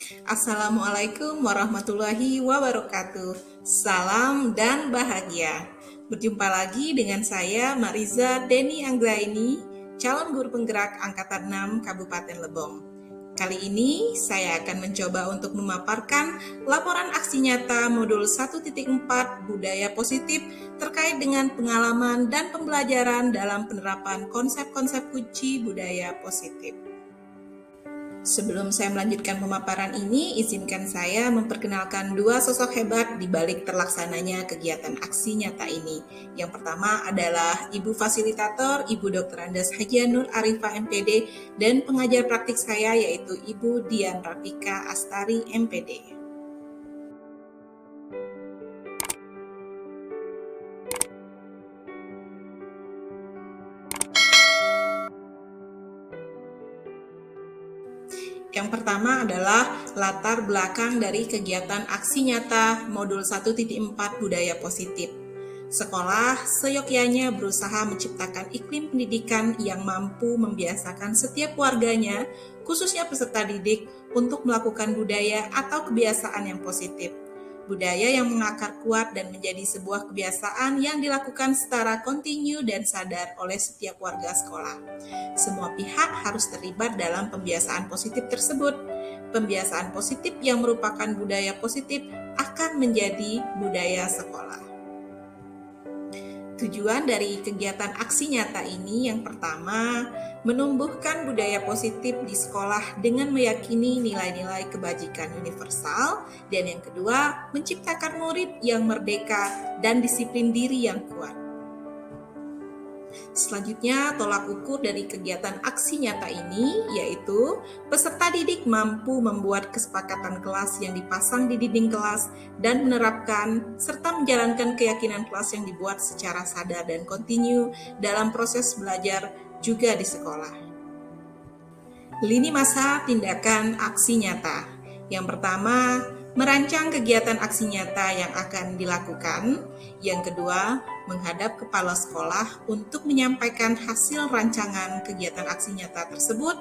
Assalamualaikum warahmatullahi wabarakatuh. Salam dan bahagia. Berjumpa lagi dengan saya Mariza Deni Anggraini, calon guru penggerak Angkatan 6 Kabupaten Lebong. Kali ini saya akan mencoba untuk memaparkan laporan aksi nyata modul 1.4 budaya positif terkait dengan pengalaman dan pembelajaran dalam penerapan konsep-konsep kunci budaya positif. Sebelum saya melanjutkan pemaparan ini, izinkan saya memperkenalkan dua sosok hebat di balik terlaksananya kegiatan aksi nyata ini. Yang pertama adalah Ibu Fasilitator, Ibu Dr. Andes Hajiah Nur Arifah MPD, dan pengajar praktik saya yaitu Ibu Dian Rafika Astari MPD. Yang pertama adalah latar belakang dari kegiatan aksi nyata modul 1.4 budaya positif. Sekolah seyogyanya berusaha menciptakan iklim pendidikan yang mampu membiasakan setiap warganya, khususnya peserta didik, untuk melakukan budaya atau kebiasaan yang positif. Budaya yang mengakar kuat dan menjadi sebuah kebiasaan yang dilakukan secara kontinu dan sadar oleh setiap warga sekolah. Semua pihak harus terlibat dalam pembiasaan positif tersebut. Pembiasaan positif yang merupakan budaya positif akan menjadi budaya sekolah. Tujuan dari kegiatan aksi nyata ini yang pertama, menumbuhkan budaya positif di sekolah dengan meyakini nilai-nilai kebajikan universal, dan yang kedua, menciptakan murid yang merdeka dan disiplin diri yang kuat. Selanjutnya, tolak ukur dari kegiatan aksi nyata ini yaitu peserta didik mampu membuat kesepakatan kelas yang dipasang di dinding kelas dan menerapkan serta menjalankan keyakinan kelas yang dibuat secara sadar dan kontinu dalam proses belajar juga di sekolah. Lini masa tindakan aksi nyata. Yang pertama, merancang kegiatan aksi nyata yang akan dilakukan. Yang kedua, menghadap kepala sekolah untuk menyampaikan hasil rancangan kegiatan aksi nyata tersebut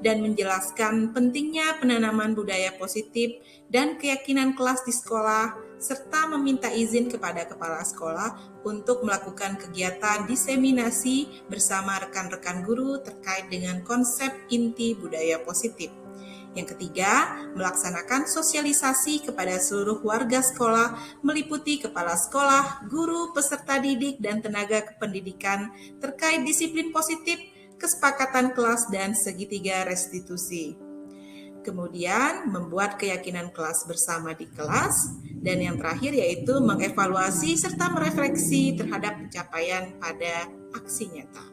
dan menjelaskan pentingnya penanaman budaya positif dan keyakinan kelas di sekolah, serta meminta izin kepada kepala sekolah untuk melakukan kegiatan diseminasi bersama rekan-rekan guru terkait dengan konsep inti budaya positif. Yang ketiga, melaksanakan sosialisasi kepada seluruh warga sekolah, meliputi kepala sekolah, guru, peserta didik, dan tenaga kependidikan terkait disiplin positif, kesepakatan kelas, dan segitiga restitusi. Kemudian, membuat keyakinan kelas bersama di kelas, dan yang terakhir yaitu mengevaluasi serta merefleksi terhadap pencapaian pada aksi nyata.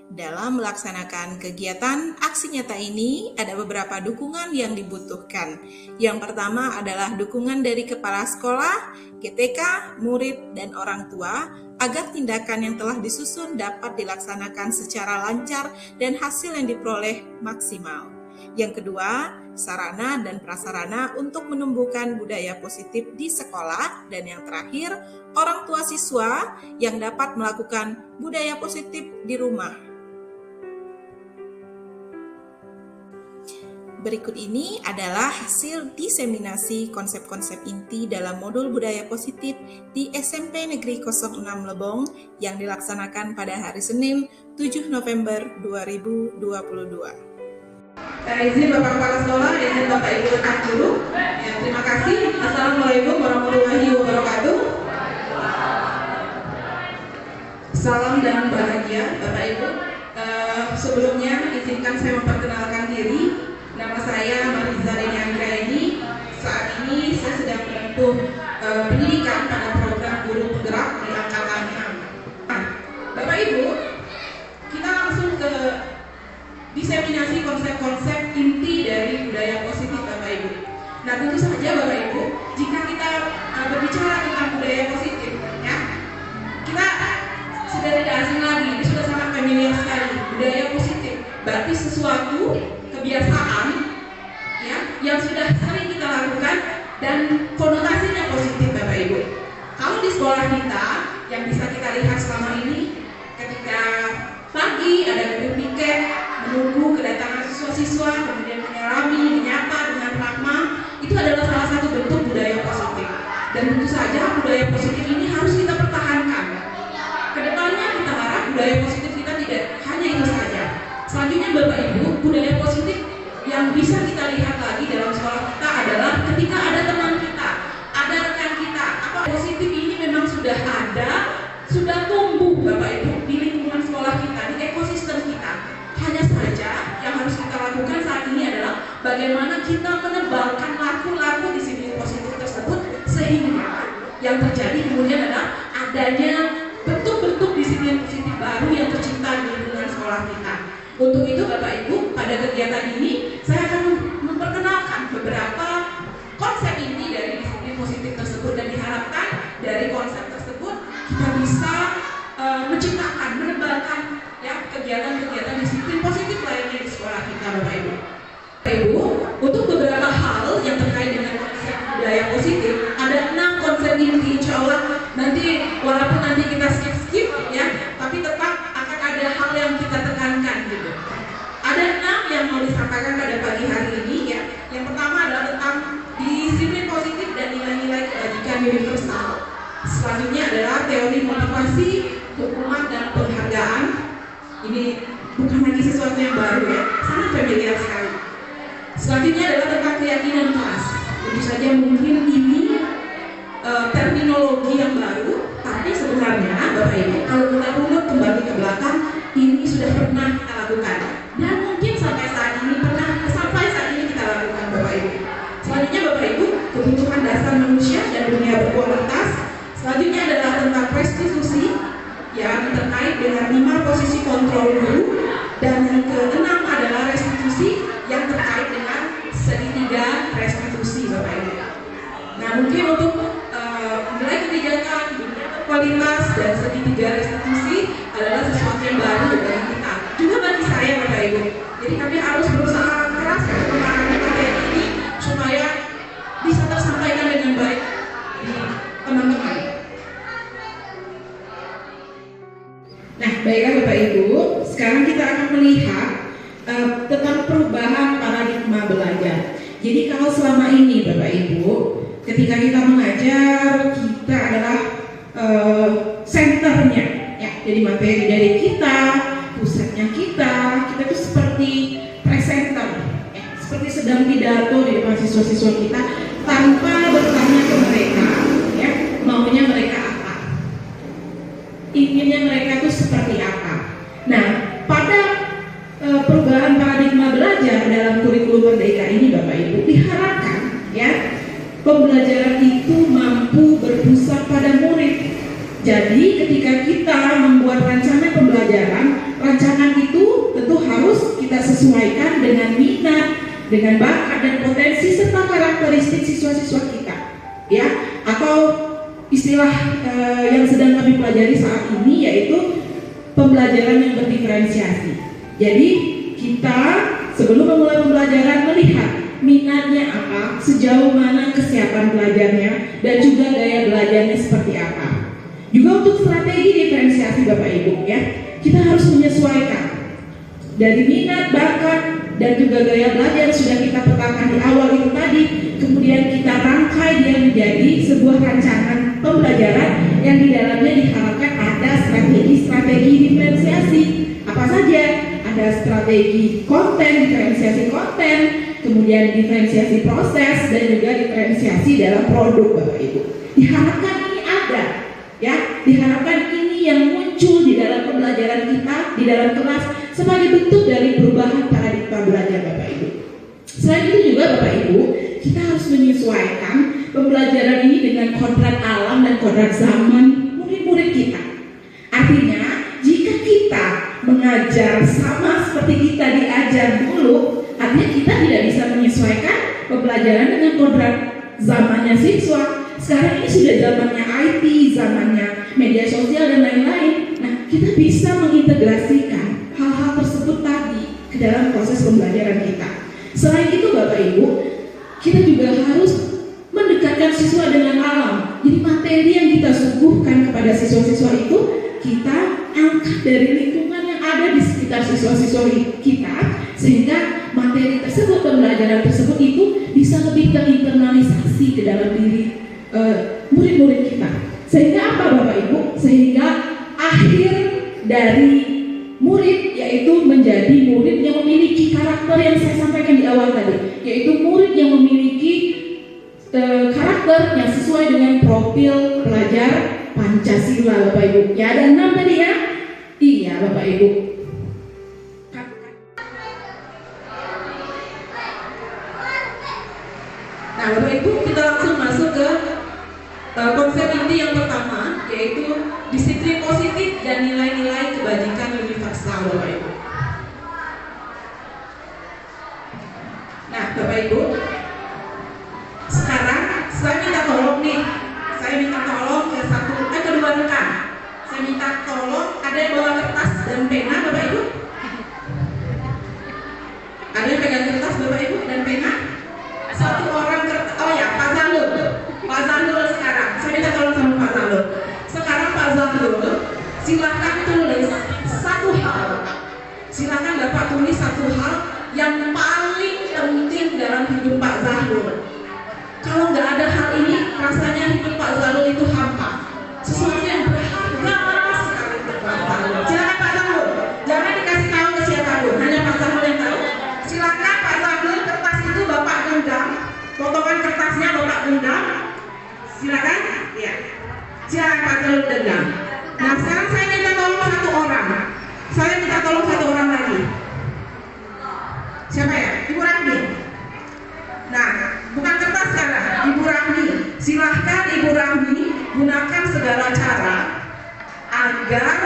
Dalam melaksanakan kegiatan aksi nyata ini, ada beberapa dukungan yang dibutuhkan. Yang pertama adalah dukungan dari kepala sekolah, GTK, murid, dan orang tua, agar tindakan yang telah disusun dapat dilaksanakan secara lancar dan hasil yang diperoleh maksimal. Yang kedua, sarana dan prasarana untuk menumbuhkan budaya positif di sekolah. Dan yang terakhir, orang tua siswa yang dapat melakukan budaya positif di rumah. Berikut ini adalah hasil diseminasi konsep-konsep inti dalam modul budaya positif di SMP Negeri 06 Lebong yang dilaksanakan pada hari Senin 7 November 2022. Izin Bapak Kepala Sekolah, izin Bapak Ibu rekan guru. Ya, terima kasih. Assalamualaikum warahmatullahi wabarakatuh. Salam dan bahagia Bapak Ibu. Sebelumnya izinkan saya memperkenalkan diri. Nama saya Mariza Deni Anggraini. Saat ini saya sedang menempuh pendidikan pada program guru penggerak di Angkatan 6. Bapak Ibu, kita langsung ke diseminasi konsep-konsep inti dari budaya positif Bapak Ibu. Nah, tentu saja Bapak Ibu, jika kita berbicara tentang budaya positif, ya, kita sudah tidak asing lagi, ini sudah sangat familiar sekali. Budaya positif berarti sesuatu kebiasaan, ya, yang sudah sering kita lakukan dan konotasinya positif Bapak Ibu. Kalau di sekolah kita yang bisa kita lihat selama ini, ketika pagi ada gedung piket menunggu kedatangan siswa-siswa, kemudian menyelami, menyapa dengan Dan tentu saja budaya positif ini harus kita pertahankan. Kedepannya kita harap budaya positif kita tidak hanya itu saja. Selanjutnya Bapak Ibu, budaya positif yang bisa kita lihat lagi dalam sekolah kita adalah ketika ada teman kita, ada rekan kita, apa positif ini memang sudah ada, sudah tumbuh Bapak Ibu di lingkungan sekolah kita, di ekosistem kita. Hanya saja yang harus kita lakukan saat ini adalah bagaimana kita menebalkan laku-laku disiplin positif tersebut, sehingga yang terjadi kemudian adalah adanya bentuk-bentuk disiplin positif baru yang tercipta di lingkungan sekolah kita. Untuk itu Bapak Ibu, pada kegiatan ini saya akan memperkenalkan beberapa konsep inti dari disiplin positif tersebut, dan diharapkan dari konsep tersebut kita bisa menciptakan, menebalkan ya kegiatan-kegiatan disiplin positif lainnya di sekolah kita Bapak Ibu. Bapak Ibu, untuk beberapa hal yang terkait dengan konsep budaya positif, ada 6 konsep inti. Insya Allah nanti walaupun nanti kita skip ya, tapi tetap akan ada hal yang kita tekankan gitu. Ada 6 yang mau disampaikan pada pagi hari ini ya. Yang pertama adalah tentang disiplin positif dan nilai-nilai kebajikan universal. Selanjutnya adalah teori motivasi, hukuman dan penghargaan. Ini bukan lagi sesuatu yang baru ya, sangat familiar sekali. Selanjutnya adalah tentang keyakinan kelas. Tentu saja mungkin ini terminologi yang baru, tapi sebenarnya Bapak Ibu kalau kita runut kembali ke belakang, ini sudah pernah kita lakukan, dan mungkin sampai saat ini kita lakukan Bapak Ibu. Selanjutnya Bapak Ibu, kebutuhan dasar manusia dan dunia berkualitas. Selanjutnya adalah tentang restitusi yang terkait dengan 5 posisi kontrol guru, dan yang ke-6 adalah restitusi yang terkait dengan segitiga restitusi Bapak Ibu. Nah mungkin untuk nilai kebijakan, dunia berkualitas dan segitiga restitusi adalah sesuatu yang baru bagi kita, juga bagi saya Bapak Ibu. Jadi kami harus berusaha keras untuk memahami materi ini supaya bisa tersampaikan dengan baik di teman-teman. Nah, baiklah Bapak Ibu, sekarang kita akan melihat tentang perubahan paradigma belajar. Jadi kalau selama ini Bapak Ibu, ketika kita mengajar, kita adalah senternya, ya. Jadi materi dari kita, pusatnya kita itu seperti presenter, ya. Seperti sedang pidato di depan siswa-siswa kita, tanpa bertanya ke mereka, ya, maunya mereka apa, inginnya mereka itu seperti apa. Nah, pada perubahan paradigma belajar dalam kurikulum Merdeka ini Bapak Ibu, diharapkan ya pembelajaran itu mampu berpusat pada murid. Jadi ketika kita membuat rancangan pembelajaran, rancangan itu tentu harus kita sesuaikan dengan minat, dengan bakat dan potensi serta karakteristik siswa-siswa kita, ya. Atau istilah yang sedang kami pelajari saat ini yaitu pembelajaran yang berdiferensiasi. Jadi kita sebelum memulai pembelajaran melihat minatnya apa, sejauh mana kesiapan belajarnya, dan juga gaya belajarnya seperti apa. Juga untuk strategi diferensiasi Bapak Ibu ya, kita harus menyesuaikan dari minat, bakat, dan juga gaya belajar yang sudah kita petakan di awal itu tadi, kemudian kita rangkai dia menjadi sebuah rancangan pembelajaran yang di dalamnya diharapkan ada strategi diferensiasi. Apa saja? Ada strategi konten, diferensiasi konten, kemudian diferensiasi proses, dan juga diferensiasi dalam produk Bapak Ibu. Diharapkan ini ada, ya. Diharapkan ini yang muncul di dalam pembelajaran kita di dalam kelas sebagai bentuk dari perubahan paradigma belajar Bapak Ibu. Selain itu juga Bapak Ibu, kita harus menyesuaikan pembelajaran ini dengan kodrat alam dan kodrat zaman murid-murid kita. Artinya, jika kita mengajar sama seperti kita diajar dulu, artinya kita tidak bisa menyesuaikan pembelajaran dengan kodrat zamannya siswa. Sekarang ini sudah zamannya IT, zamannya media sosial dan lain-lain. Nah, kita bisa mengintegrasikan hal-hal tersebut tadi ke dalam proses pembelajaran kita. Selain itu Bapak Ibu, kita juga harus mendekatkan siswa dengan alam. Jadi materi yang kita suguhkan kepada siswa-siswa itu kita angkat dari lingkungan yang ada di sekitar siswa-siswa kita, sehingga materi tersebut, pembelajaran tersebut itu bisa lebih terinternalisasi ke dalam diri yaitu murid yang memiliki karakter yang sesuai dengan profil pelajar Pancasila, Bapak Ibu. Ya, ada 6 tadi ya? Iya, Bapak Ibu. Nah, Bapak Ibu, kita langsung masuk ke konsep inti yang pertama, yaitu disiplin positif dan nilai-nilai kebajikan universal, Bapak Ibu. Nah, Bapak Ibu, sekarang saya minta tolong nih, ke kedua rekan. Saya minta tolong, ada yang bawa kertas dan pena, Bapak Ibu? Ada yang pegang kertas, Bapak Ibu, dan pena? Satu orang kertas, oh ya, Pak Zandul sekarang. Saya minta tolong sama Pak Zandul. Sekarang Pak Zandul, silakan tulis satu hal. Silakan Bapak tulis satu hal yang paling penting dalam hidup Pak Zandul. Kalau nggak ada hal ini, rasanya hidup Pak Zandul itu hampa. Sesuatu yang berharga sekali untuk Pak Zandul. Silakan Pak Zandul. Jangan dikasih tahu ke siapapun, hanya Pak Zandul yang tahu. Silakan Pak Zandul, kertas itu Bapak genggam, potongan kertasnya Bapak genggam. Silakan, ya. Silakan Pak Zandul genggam. Nah, sekarang saya minta tolong satu orang. Saya minta tolong satu orang lagi. Siapa ya? Ibu Rahmi. Nah, bukan kertas sekarang, Ibu Rahmi. Silahkan Ibu Rahmi gunakan segala cara agar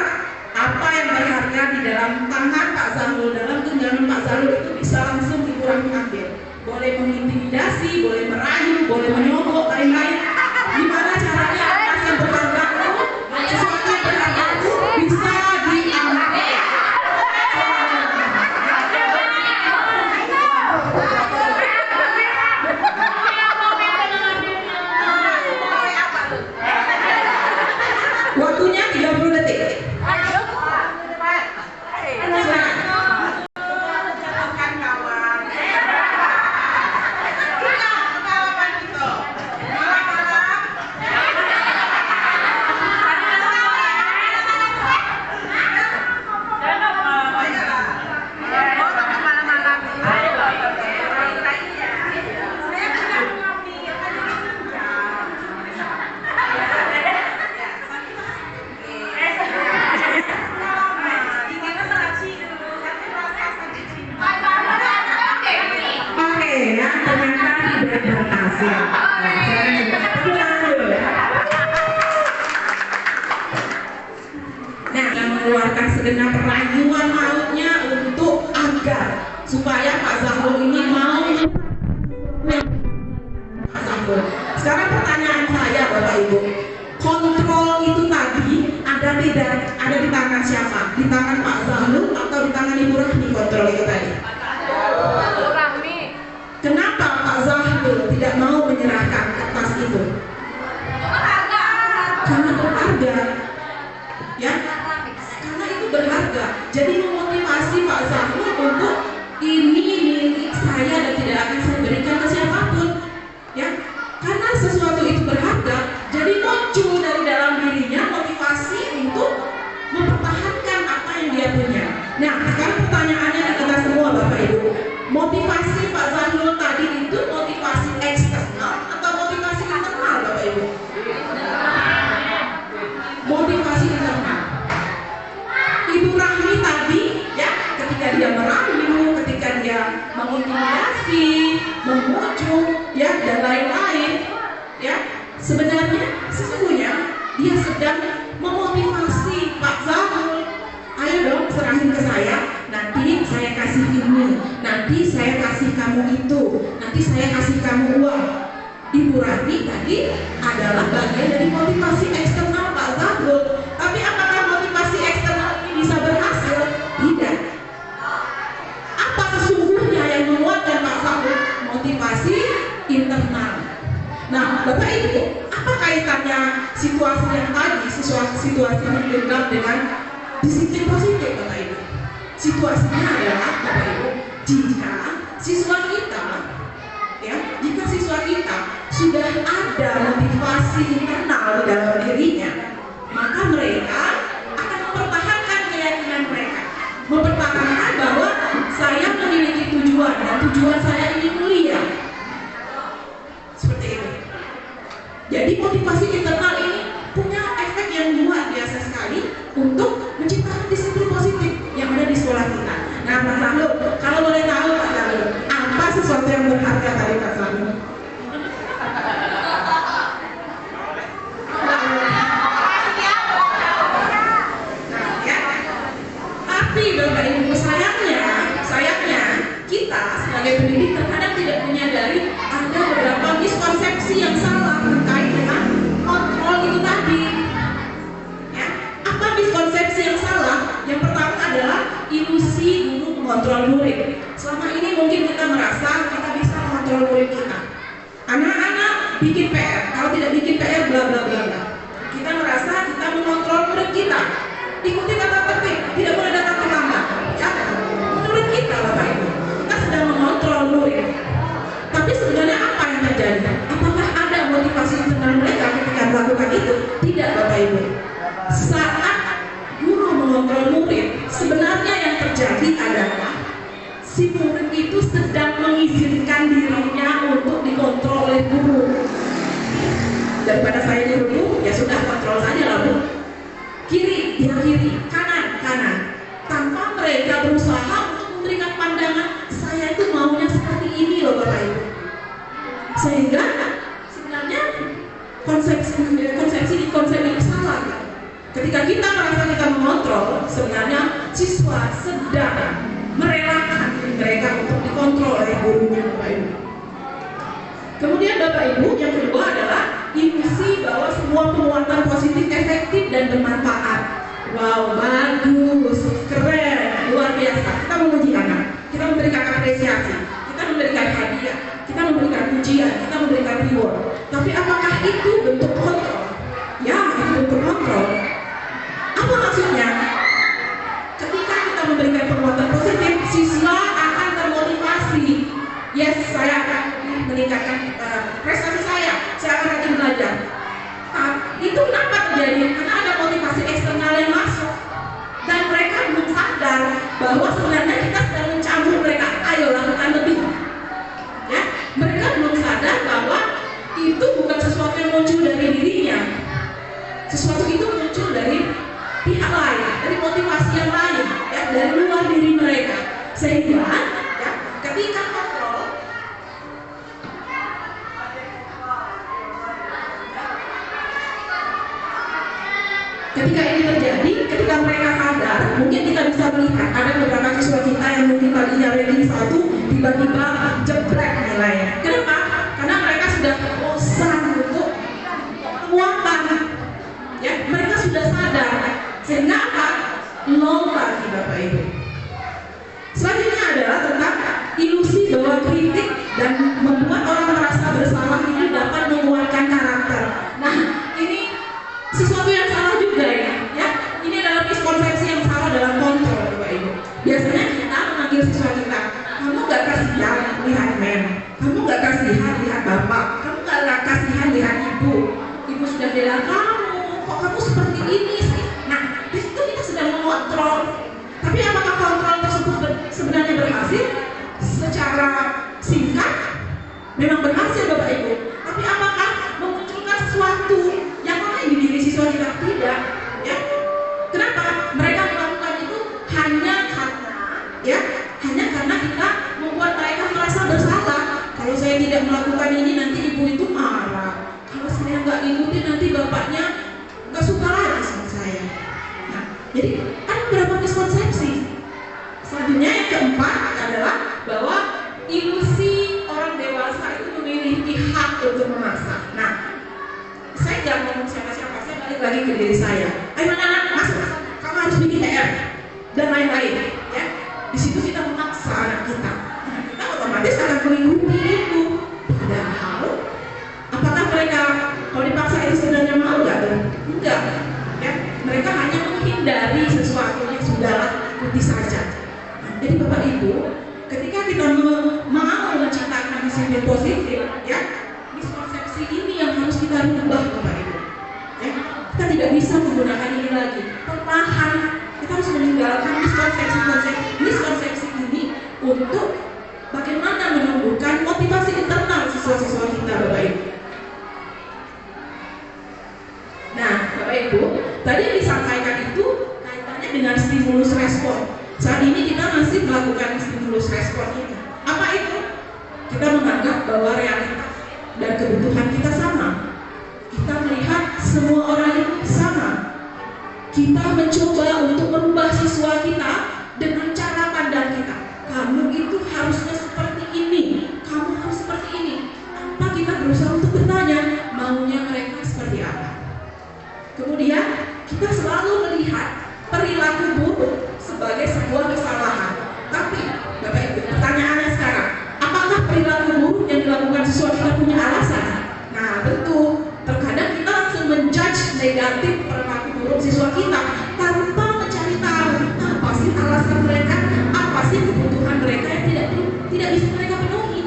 apa yang berharga di dalam tangan Pak Zandul, dalam genggaman Pak Zandul itu bisa langsung Ibu Rahmi ambil. Boleh mengintimidasi, boleh merayu, boleh menyogok, lain-lain. Gimana caranya kertas yang berharga itu, sesuatu yang berharga itu bisa diambil. Waktunya 30 detik. Mengeluarkan segenap rayuan mautnya untuk agar supaya Pak Zandul ini mau. Pak Zandul. Sekarang pertanyaan saya, Bapak Ibu, kontrol itu tadi ada di tangan siapa? Di tangan Pak Zandul atau di tangan Ibu Rahmi kontrol itu tadi? Ibu Rahmi. Kenapa Pak Zandul tidak mau menyerahkan kertas itu? Karena berharga. Ya, karena itu berharga. Jadi memotivasi Pak Zandul untuk ini milik saya dan tidak akan saya berikan ke siapapun. Ya, karena sesuatu itu berharga, jadi muncul dari dalam dirinya motivasi untuk mempertahankan apa yang dia punya. Nah, sekarang pertanyaannya ke kita semua, Bapak Ibu, motivasi Pak Zandul tadi itu motivasi eksternal atau motivasi internal, Bapak Ibu? Motivasi internal. Ibu Rahmi tadi, ya, ketika dia merayu, ketika dia mengintimidasi, memujuk, ya, dan lain-lain, ya, sesungguhnya dia sedang memotivasi Pak Zandul. Ayo dong, serahin ke saya. Nanti saya kasih ini, nanti saya kasih kamu itu, nanti saya kasih kamu uang. Ibu Rahmi tadi adalah bagian dari motivasi eksternal Pak Zandul. Tapi apakah motivasi eksternal ini bisa berhasil? Tidak. Apa sesungguhnya yang menguatkan Pak Zandul? Motivasi internal. Nah, Bapak Ibu, apa kaitannya situasi yang tadi, situasi yang dengan disiplin positif, Bapak Ibu? Situasinya adalah, Bapak Ibu, jika siswa kita sudah ada motivasi internal dalam dirinya, maka mereka akan mempertahankan keyakinan mereka, mempertahankan bahwa saya memiliki tujuan dan tujuan saya ini mulia. bikin PR, kalau tidak bikin PR bla bla bla bla. Kita merasa kita mengontrol murid kita. Ikuti tata tertib, tidak boleh datang terlambat. Ya, menurut kita Bapak Ibu, kita sedang mengontrol murid. Tapi sebenarnya apa yang terjadi? Apakah ada motivasi internal mereka ketika melakukan itu? Tidak Bapak Ibu. Saat guru mengontrol murid, sebenarnya yang terjadi adalah si murid itu sedang mengizinkan dirinya untuk dikontrol oleh guru. Daripada saya dulu, ya sudah kontrol saja lalu. Kiri, dia kiri, kanan, kanan. Tanpa mereka berusaha untuk memberikan pandangan, saya itu maunya seperti ini loh Bapak Ibu. Sehingga sebenarnya konsep ini salah. Ketika kita merasa kita mengontrol, sebenarnya siswa sedang merelakan mereka untuk dikontrol oleh gurunya Bapak Ibu. Kemudian Bapak Ibu, yang kedua adalah ilusi bahwa semua penguatan positif efektif dan bermanfaat. Wow, bagus, keren, luar biasa. Kita memuji anak, kita memberikan apresiasi, kita memberikan hadiah, kita memberikan pujian, kita memberikan reward. Tapi apakah itu bentuk kontrol? Ya, itu bentuk kontrol. Apa maksudnya? Ketika kita memberikan penguatan positif, siswa akan termotivasi. Yes, saya akan meningkatkan prestasi saya akan rajin belajar. Nah, itu kenapa terjadi? Karena ada motivasi eksternal yang masuk dan mereka belum sadar bahwa sebenarnya kita sedang mencambuk mereka. Ayo lakukan lebih. Ya, mereka belum sadar bahwa itu bukan sesuatu yang muncul dari dirinya. Sesuatu itu muncul dari pihak lain, dari motivasi yang lain, ya, dari luar diri mereka. Sehingga ya, ketika kontrol, ketika ini terjadi, ketika mereka sadar, mungkin kita bisa melihat ada beberapa siswa kita yang mungkin tadinya ranking 1 tiba-tiba jebrek nilainya. Kenapa? Karena mereka sudah bosan untuk penguatan. Ya, mereka sudah sadar. Sehingga apa? Low lagi Bapak Ibu. Selanjutnya adalah tentang ilusi bahwa kritik dan membuat orang merasa bersalah ini dapat menguatkan karakter. Nah, ini sesuatu yang salah juga ya. Ini adalah miskonsepsi yang salah dalam kontrol Bapak Ibu. Biasanya kita memanggil siswa kita, kamu gak kasihan lihat mem, kamu gak kasihan lihat bapak, kamu gak kasihan lihat ibu sudah bela kamu, kok kamu seperti ini sih? Nah, di situ kita sedang mengontrol. Tapi apakah kontrol tersebut sebenarnya berhasil? Secara singkat memang berhasil Bapak Ibu. Tapi apakah memunculkan sesuatu yang lain di diri siswa kita? Tidak. Ya. Kenapa? Mereka melakukan itu hanya karena kita membuat mereka merasa bersalah. Kalau saya tidak melakukan ini nanti ibu itu marah. Kalau saya nggak ikutin nanti bapaknya nggak suka lagi sama saya. Nah, jadi ada beberapa miskonsepsi. Selanjutnya yang keempat adalah bahwa ilusi orang dewasa itu memiliki hak untuk memaksa. Nah, saya nggak ngomong siapa-siapa, saya balik lagi ke diri saya. Ayo anak-anak masuk, kamu harus bikin PR dan lain-lain. Ya, di situ kita memaksa anak kita. Nah, kita otomatis akan mengikuti itu. Padahal, apakah mereka kalau dipaksa itu sebenarnya mau nggak? Enggak. Ya, mereka hanya menghindari sesuatu yang sudah ikuti saja. Jadi Bapak Ibu, ketika kita mau menciptakan disiplin positif, ya, miskonsepsi ini yang harus kita rubah Bapak Ibu. Ya, kita tidak bisa menggunakan ini lagi. Perlahan kita harus meninggalkan miskonsepsi ini untuk bagaimana menumbuhkan motivasi internal siswa-siswa kita Bapak Ibu. Nah, Bapak Ibu, tadi yang disampaikan itu kaitannya dengan stimulus respon. Saat ini kita masih melakukan stimulus respon ini. Apa itu? Kita menganggap bahwa realitas dan kebutuhan kita sama. Kita melihat semua orang itu sama. Kita mencoba untuk merubah siswa kita dengan cara pandang kita. Kamu itu harusnya seperti ini, kamu harus seperti ini. Tanpa kita berusaha untuk bertanya maunya mereka seperti apa. Kemudian kita selalu melihat perilaku buruk sebagai sebuah kesalahan. Tapi Bapak Ibu, pertanyaannya sekarang, apakah perilaku buruk yang dilakukan siswa kita punya alasan? Nah, negatif, perilaku buruk siswa kita tanpa mencari tahu apa sih alasan mereka, apa sih kebutuhan mereka yang tidak bisa mereka penuhi.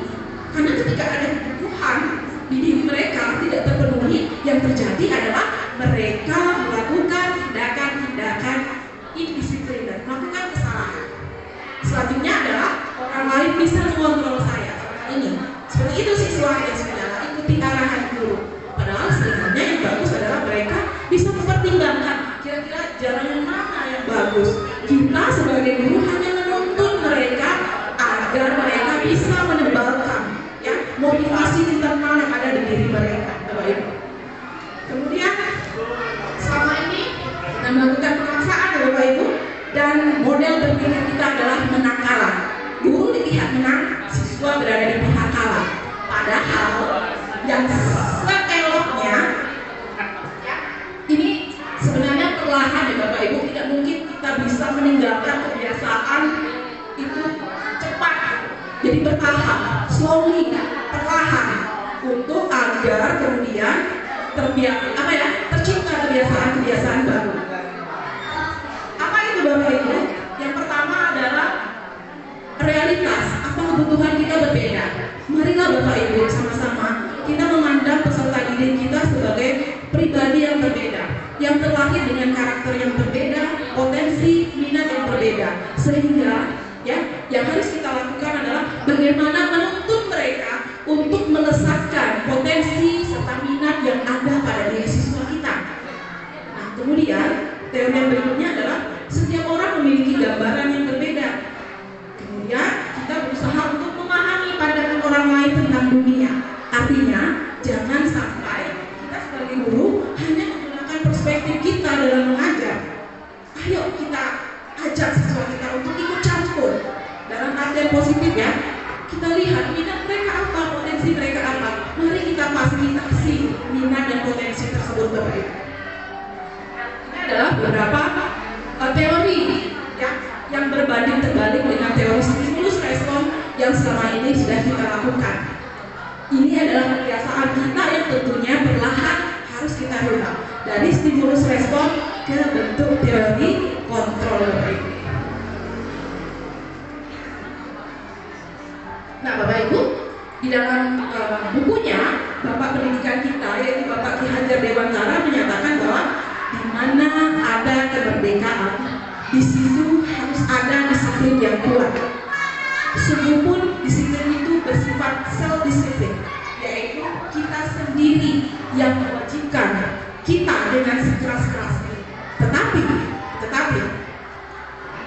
Karena ketika ada kebutuhan di diri mereka tidak terpenuhi, yang terjadi adalah mereka melakukan tindakan-tindakan indisipliner, melakukan kesalahan. Selanjutnya adalah orang lain bisa mengontrol saya. Ini seperti itu siswa yang saudara ikuti arahan guru. Padahal sebenarnya yang bagus adalah mereka bisa mempertimbangkan kira-kira jalan yang mana yang bagus. Kita sebagai guru hanya menuntun mereka agar mereka bisa menebalkan ya motivasi internal yang ada di diri mereka. Baik. Kemudian selama ini kita melakukan pemaksaan ya Bapak Ibu, dan model berpikir kita adalah menang kalah. Guru di pihak menang, siswa berada di pihak kalah. Padahal yang seeloknya ini sebenarnya perlahan ya Bapak Ibu, tidak mungkin kita bisa meninggalkan kebiasaan itu cepat. Jadi bertahap, slowly, perlahan, untuk agar kemudian tercipta kebiasaan-kebiasaan baru. Apa itu Bapak Ibu? Yang pertama adalah realitas atau kebutuhan kita berbeda. Marilah Bapak Ibu sama-sama kita memandang peserta didik kita sebagai pribadi yang berbeda, yang terlahir dengan karakter yang berbeda, potensi minat yang berbeda. Sehingga ya, yang harus kita lakukan adalah bagaimana menuntun mereka untuk melesatkan potensi serta minat yang ada pada diri siswa kita. Nah, kemudian teori yang berikutnya adalah setiap orang memiliki gambaran yang berbeda. Kemudian kita berusaha untuk memahami pandangan orang lain tentang dunia. Artinya, jangan sampai kita sebagai guru hanya menggunakan perspektif kita dalam mengajar. Ayo kita ajak siswa kita untuk ikut campur dalam artian positif ya. Kita lihat minat mereka apa, potensi mereka apa. Mari kita fasilitasi minat dan potensi tersebut Bapak Ibu. Ini adalah beberapa teori ya, yang berbanding terbalik dengan teori stimulus respon yang selama ini sudah kita lakukan. Ini adalah kebiasaan kita yang tentunya perlahan harus kita rubah dari stimulus respon ke bentuk teori kontrol Bapak Ibu. Nah Bapak Ibu, di dalam bukunya Bapak Pendidikan kita, yaitu Bapak Ki Hajar Dewantara, menyatakan bahwa di mana ada kemerdekaan, di situ harus ada disiplin yang kuat. Sungguh pun disiplin itu bersifat self-disiplin, yaitu kita sendiri yang mewajibkan kita dengan sekeras-kerasnya. Tetapi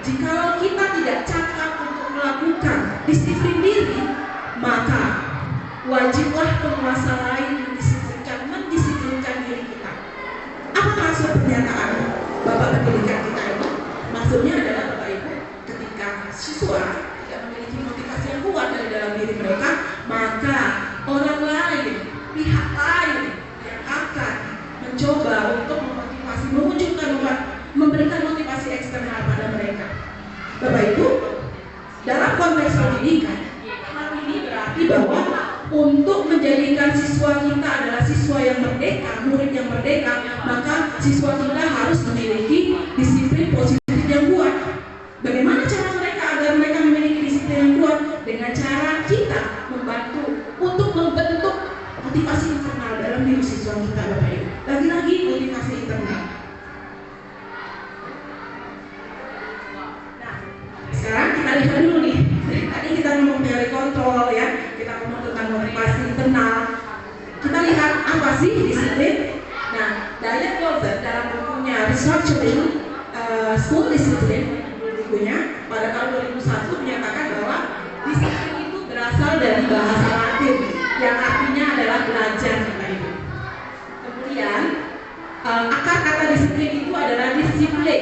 jikalau kita tidak cakap untuk melakukan disiplin diri, maka wajiblah penguasa lain mendisiplinkan diri kita. Apa maksud pernyataan Bapak Pendidikan kita ini? Maksudnya adalah Bapak Ibu, ketika siswa tidak memiliki motivasi yang kuat dari dalam diri mereka, maka orang lain, pihak lain yang akan mencoba untuk memotivasi, memberikan motivasi eksternal pada mereka. Bapak Ibu, dalam konteks pendidikan, hal ini berarti bahwa untuk menjadikan siswa kita adalah siswa yang merdeka, murid yang merdeka, maka siswa kita harus memiliki disiplin positif yang kuat. Bagaimana cara mereka agar mereka memiliki disiplin yang kuat? Dengan cara kita membantu untuk membentuk motivasi internal dalam diri siswa kita, Bapak Ibu. Lagi-lagi motivasi internal. Nah, sekarang kita lihat dulu nih. Tadi kita ngomong teori kontrol ya, kita ngomong tentang motivasi internal. Kita lihat apa sih disiplin? Nah, Diane Golden dalam bukunya Restructuring School Discipline, bukunya pada tahun 2001 menyatakan bahwa disiplin itu berasal dari bahasa Latin yang artinya adalah belajar, Bapak Ibu. Kemudian akar kata disiplin itu adalah disiplin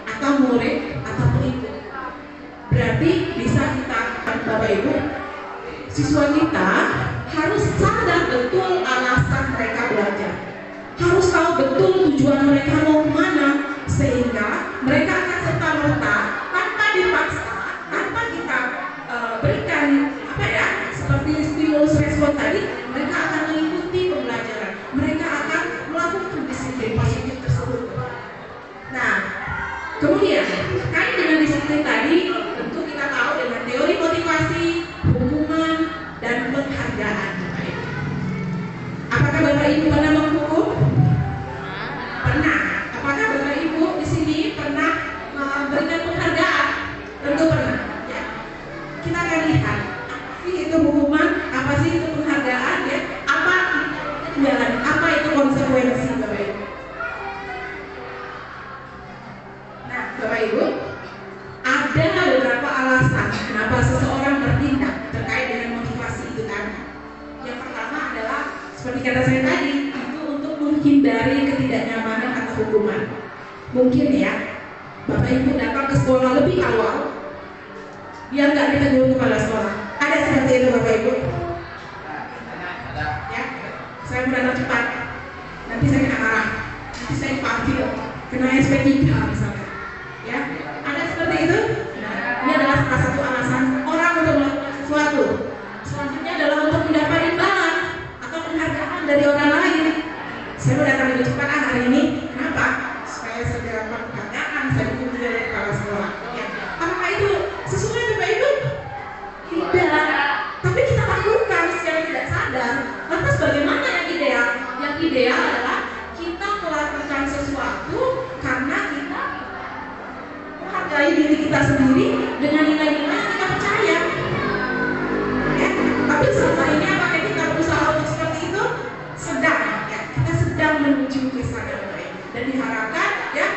atau murid atau pengikut. Berarti bisa kita, Bapak Ibu, siswa kita harus sadar betul alasan mereka belajar, harus tahu betul tujuan mereka mau kemana, sehingga mereka akan serta-merta tanpa dipaksa, tanpa kita berikan seperti stimulus respon tadi, mereka akan mengikuti pembelajaran, mereka akan melakukan disiplin positif Seperti kata saya tadi, itu untuk menghindari ketidaknyamanan atau hukuman. Mungkin ya, Bapak Ibu datang ke sekolah lebih awal, biar nggak ditegur kepala sekolah. Ada seperti itu Bapak Ibu? Ya, saya mau datang cepat, nanti saya kena marah, nanti saya dipanggil, kena SP3 misalnya. Ya, ada seperti itu? Ini adalah salah satu alasan orang untuk melakukan sesuatu. Selanjutnya adalah untuk mendapat imbalan atau penghargaan dari orang lain. Saya mau datang lebih cepat hari ini. Kenapa? Supaya saya dapat penghargaan, saya dipuji oleh kepala sekolah. Ya. Apakah itu sesuai Bapak Ibu? Tidak. Tapi kita lakukan secara tidak sadar. Lantas bagaimana yang ideal? Yang ideal adalah kita melakukan sesuatu karena kita menghargai diri kita sendiri dengan nilai-nilai yang kita percaya. Ya. Tapi selama ini apakah kita berusaha untuk seperti itu? Sedang, ya. Kita sedang menuju ke sana, dan diharapkan ya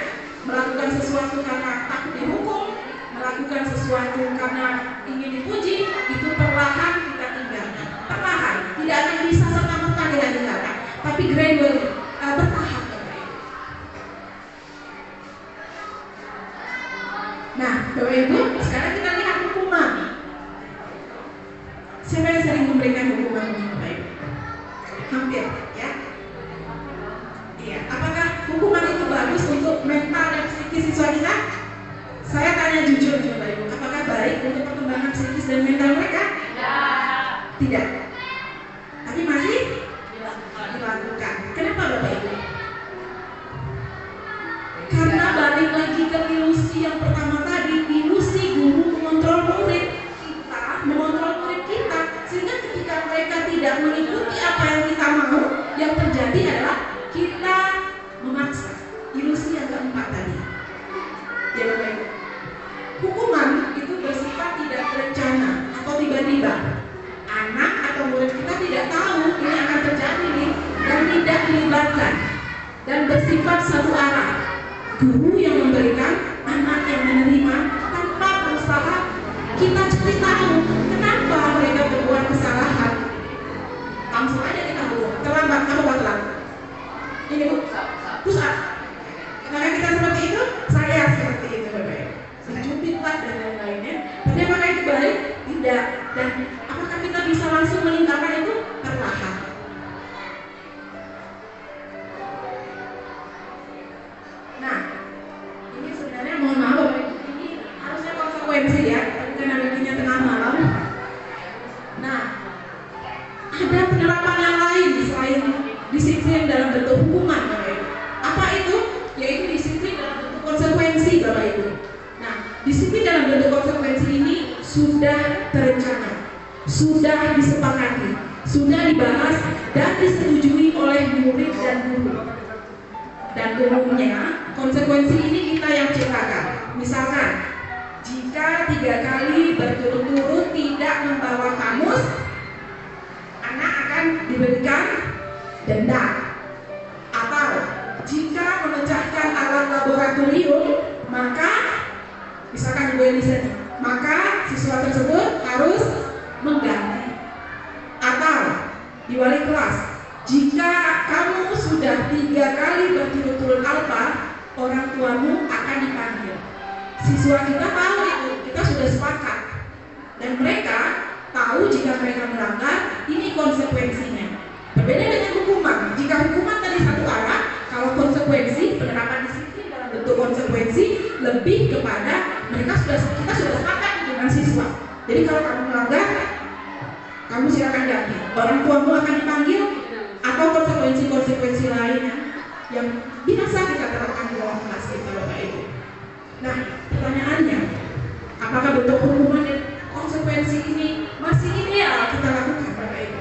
melakukan sesuatu karena takut dihukum, melakukan sesuatu karena ingin dipuji, itu perlahan kita tinggalkan. Perlahan, tidak akan bisa serta-merta kita tinggalkan, tapi gradual, bertahap. Nah, Bapak Ibu, sekarang kita lihat hukuman. Siapa yang sering memberikan hukuman Bapak Ibu? Hampir, ya. Iya. Apakah hukuman itu bagus untuk mental dan psikis siswa kita? Saya tanya jujur Bapak Ibu, apakah baik untuk perkembangan psikis dan mental mereka? Tidak. Tapi masih dilakukan. Kenapa Bapak Ibu? Karena balik lagi ke ilusi yang pertama tadi, ilusi guru mengontrol murid kita, mengontrol murid kita, sehingga ketika mereka tidak mengikuti apa yang kita mau, yang terjadi adalah kita memaksa. Ilusi yang keempat tadi. Ya Bapak Ibu. Hukuman itu bersifat tidak berencana atau tiba-tiba. Anak atau murid kita tidak tahu ini akan terjadi nih, dan tidak dilibatkan, dan bersifat satu arah. Guru yang memberikan, anak yang menerima, tanpa berusaha kita cari tahu kenapa mereka berbuat kesalahan. Langsung aja kita terlambat atau telat. Ini Bu, pusat. Karena kita seperti itu, saya seperti itu Bapak. Mencubitlah dan lain-lainnya. Tapi apakah itu baik? Tidak. Dan apakah kita bisa langsung meninggalkan itu? Perlahan. Nah, ini sebenarnya mohon maaf Bapak Ibu, ini harusnya konsekuensi ya, tapi karena bikinnya tengah malam. Nah, ada penerapan yang lain selain disiplin dalam bentuk hukuman Bapak Ibu. Apa itu? Yaitu disiplin dalam bentuk konsekuensi Bapak Ibu. Nah, disiplin dalam bentuk konsekuensi ini sudah terencana, sudah disepakati, sudah dibahas dan disetujui oleh murid dan guru. Dan umumnya konsekuensi ini kita yang ciptakan. Misalkan, jika 3 kali berturut-turut tidak membawa kamus, anak akan diberikan denda. Atau jika memecahkan alat laboratorium, maka misalkan Ibu Elisa, maka siswa tersebut harus mengganti. Atau di wali kelas, jika kamu sudah 3 kali berturut-turut alfa, orang tuamu akan dipanggil. Siswa kita tahu itu, kita sudah sepakat. Dan mereka tahu jika mereka melanggar, ini konsekuensinya. Berbeda dengan hukuman. Jika hukuman tadi satu arah, kalau konsekuensi, penerapan disiplin dalam bentuk konsekuensi lebih kepada kita sudah sepakat dengan siswa. Jadi kalau kamu melanggar, kamu silakan ganti. Orang tuamu akan dipanggil, atau konsekuensi-konsekuensi lainnya yang biasa kita terapkan di dalam kelas kita Bapak Ibu. Nah, pertanyaannya, apakah bentuk hukuman dan konsekuensi ini masih ideal kita lakukan Bapak Ibu?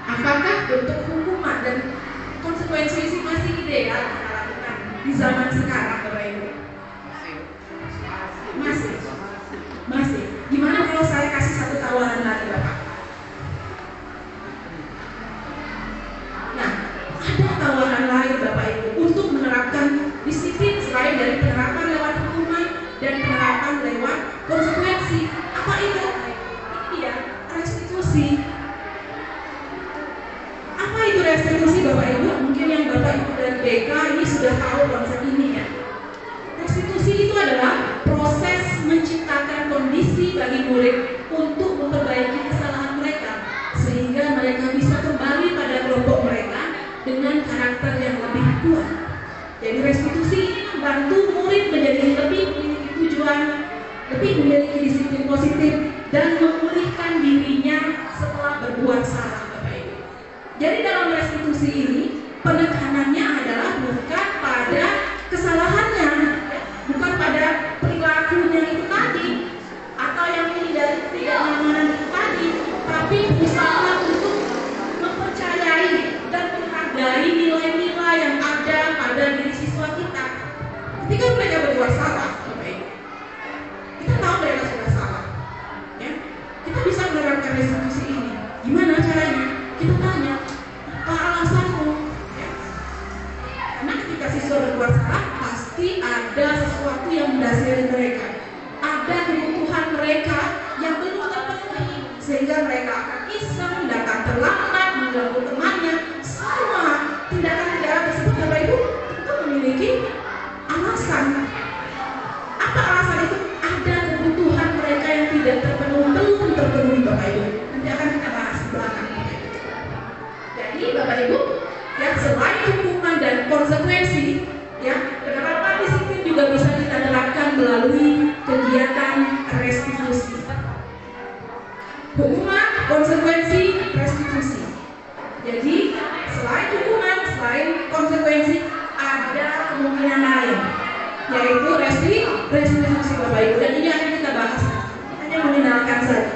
Apakah bentuk hukuman dan konsekuensi ini masih ideal kita lakukan di zaman sekarang Bapak Ibu? Masih. Gimana kalau saya kasih satu tawaran lagi Bapak? Nah, ada tawaran lain Bapak Ibu untuk menerapkan disiplin selain dari penerapan lewat hukuman dan penerapan lewat konsekuensi. Apa itu? Ini dia, restitusi. Apa itu restitusi Bapak Ibu? Mungkin yang Bapak Ibu dari BK ini sudah tahu konsep ini ya. Restitusi itu adalah proses menciptakan kondisi bagi murid untuk memperbaiki kesalahan mereka sehingga mereka bisa kembali pada kelompok mereka dengan karakter yang lebih kuat. Jadi restitusi ini membantu murid menjadi lebih memiliki tujuan, lebih memiliki disiplin positif dan memulihkan dirinya setelah berbuat salah Bapak Ibu. Jadi dalam restitusi ini penekanannya adalah bukan pada kesalahannya, bukan pada perilakunya itu tadi atau yang menghindari ketidaknyamanan itu tadi, tapi berusaha untuk mempercayai dan menghargai nilai-nilai yang ada pada diri siswa kita. Ketika mereka berbuat salah, kita tahu mereka sudah salah, ya. Kita bisa menerapkan restitusi ini. Gimana caranya? Kita tanya, apa alasanmu? Ya. Karena ketika siswa berbuat salah, pasti ada sesuatu yang mendasari mereka. Ada kebutuhan mereka yang belum terpenuhi, sehingga mereka akan iseng, datang terlambat, mengganggu temannya. Semua tindakan-tindakan tersebut Bapak Ibu itu memiliki alasan. Apa alasan itu? Ada kebutuhan mereka yang tidak terpenuhi, belum terpenuhi Bapak Ibu. Nanti akan kita bahas di belakang. Jadi Bapak Ibu, ya selain hukuman dan konsekuensi, ya penerapan disiplin juga bisa kita terapkan melalui kegiatan restitusi. Hukuman, konsekuensi, restitusi. Jadi selain hukuman, selain konsekuensi, ada kemungkinan lain, yaitu restitusi Bapak Ibu. Dan ini akan kita bahas, hanya mengenalkan saja.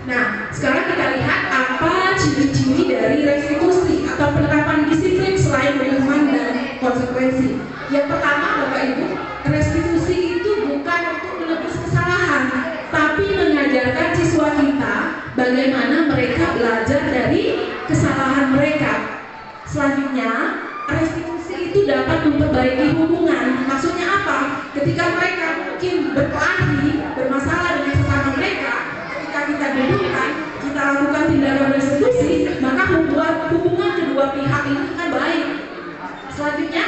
Nah, sekarang kita lihat apa ciri-ciri dari restitusi atau penerapan disiplin selain hukuman dan konsekuensi. Yang pertama Bapak Ibu, restitusi itu bukan untuk menebus kesalahan, tapi mengajarkan siswa kita bagaimana mereka belajar dari kesalahan mereka. Selanjutnya, restitusi itu dapat memperbaiki hubungan. Maksudnya apa? Ketika mereka mungkin berkelahi, bermasalah dengan sesama mereka, ketika kita dudukkan, kita lakukan tindakan restitusi, maka membuat hubungan kedua pihak itu kan baik. Selanjutnya,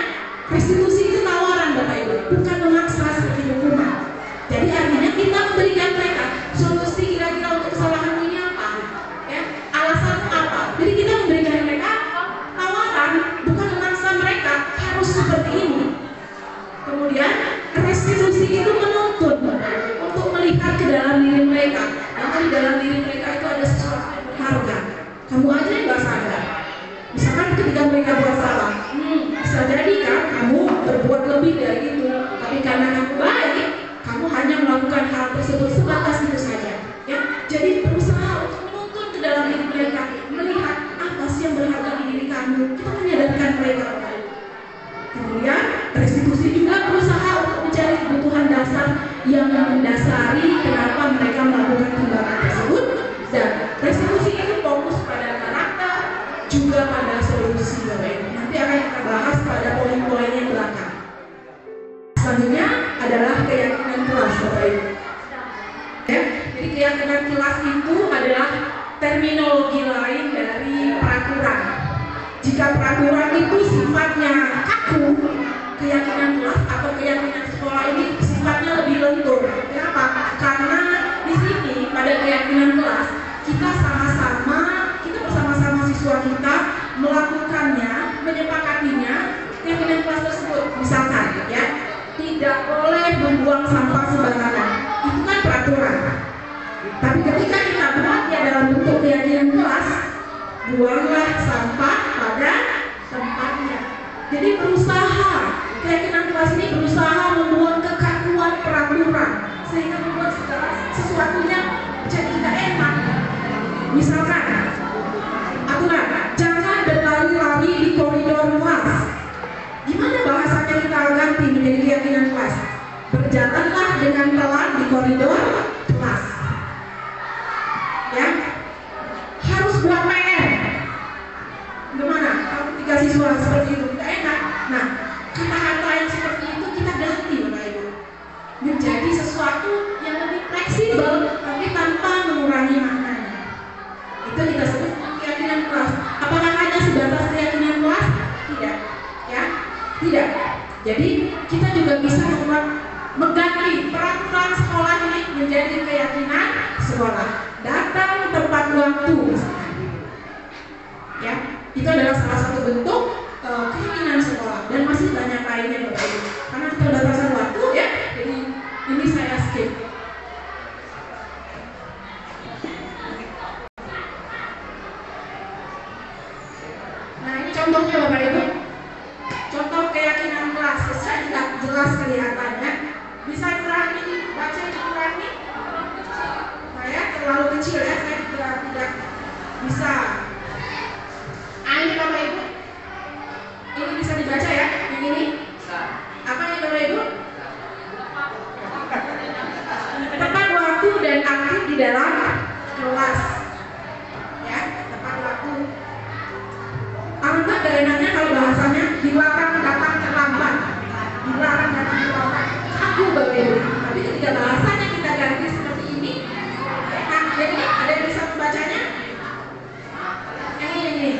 restitusi itu tawaran Bapak Ibu, bukan memaksa seperti hukuman. Jadi artinya kita memberikan mereka solusi kira-kira untuk kesalahan ini apa, ya, alasan apa. Jadi kita memberikan mereka tawaran, bukan memaksa mereka harus seperti ini. Kemudian restitusi itu menuntut untuk melihat ke dalam diri mereka. Karena di dalam diri mereka itu ada sesuatu yang berharga. Kamu aja yang gak sadar. Misalkan ketika mereka buat salah, bisa jadi kan kamu berbuat lebih dari itu, tapi karena kamu baik, kamu hanya melakukan hal tersebut sebatas itu saja. Ya, jadi berusaha untuk menuntun ke dalam diri mereka, melihat apa sih yang berharga di diri kamu. Kita menyadarkan mereka. Kemudian restitusi juga berusaha untuk mencari kebutuhan dasar yang mendasari kenapa mereka melakukan tindakan tersebut, dan restitusi itu fokus pada karakter juga pada solusi. Nanti akan kita bahas pada poin-poin yang belakang. Selanjutnya adalah keyakinan kelas Bapak Ibu. Ya, jadi keyakinan kelas itu adalah terminologi lain dari peraturan. Jika peraturan itu sifatnya kaku, keyakinan kelas atau keyakinan sekolah ini sifatnya lebih lentur. Kenapa? Karena di sini pada keyakinan kelas kita bersama-sama siswa kita melakukannya, menyepakatinya keyakinan kelas tersebut. Misalkan, ya, tidak boleh membuang sampah sembarangan. Itu kan peraturan. Tapi ketika kita buatnya dalam bentuk keyakinan kelas, buanglah sampah pada tempatnya. Jadi berusaha, keyakinan kelas ini berusaha membuang kekakuan peraturan sehingga membuat segala sesuatunya jadi tidak enak. Misalkan aturan, jangan berlari-lari di koridor kelas. Gimana bahasanya kita ganti menjadi keyakinan kelas? Berjalanlah dengan pelan di koridor kelas. Ya, harus buat PR. Gimana? Kalau tiga siswa seperti itu tidak enak. Nah, kata-kata yang seperti itu kita ganti Bapak Ibu menjadi sesuatu yang lebih fleksibel, menjadi keyakinan sekolah. Datang tepat waktu, ya, itu adalah salah satu bentuk keyakinan sekolah, dan masih banyak lainnya Bapak Ibu. Karena kita udah pasang waktu, ya, jadi ini saya skip. Nah, ini contohnya Bapak Ibu. Contoh keyakinan kelas, saya tidak jelas kelihatannya. Bisa dikurangi, baca dikurangi. Saya terlalu kecil, ya, saya tidak bisa. Ini Bapak Ibu, ini bisa dibaca, ya, yang ini. Apa ini Bapak Ibu? Tepat waktu dan aktif di dalam kelas, ya, tepat waktu. Alhamdulillah gak enaknya kalau bahasanya dilarang datang terlambat, dilarang datang terlambat. Aku Bapak Ibu, tapi ketika bahasanya kita ganti seperti ini, nah, jadi ada yang bisa membacanya? Yang ini.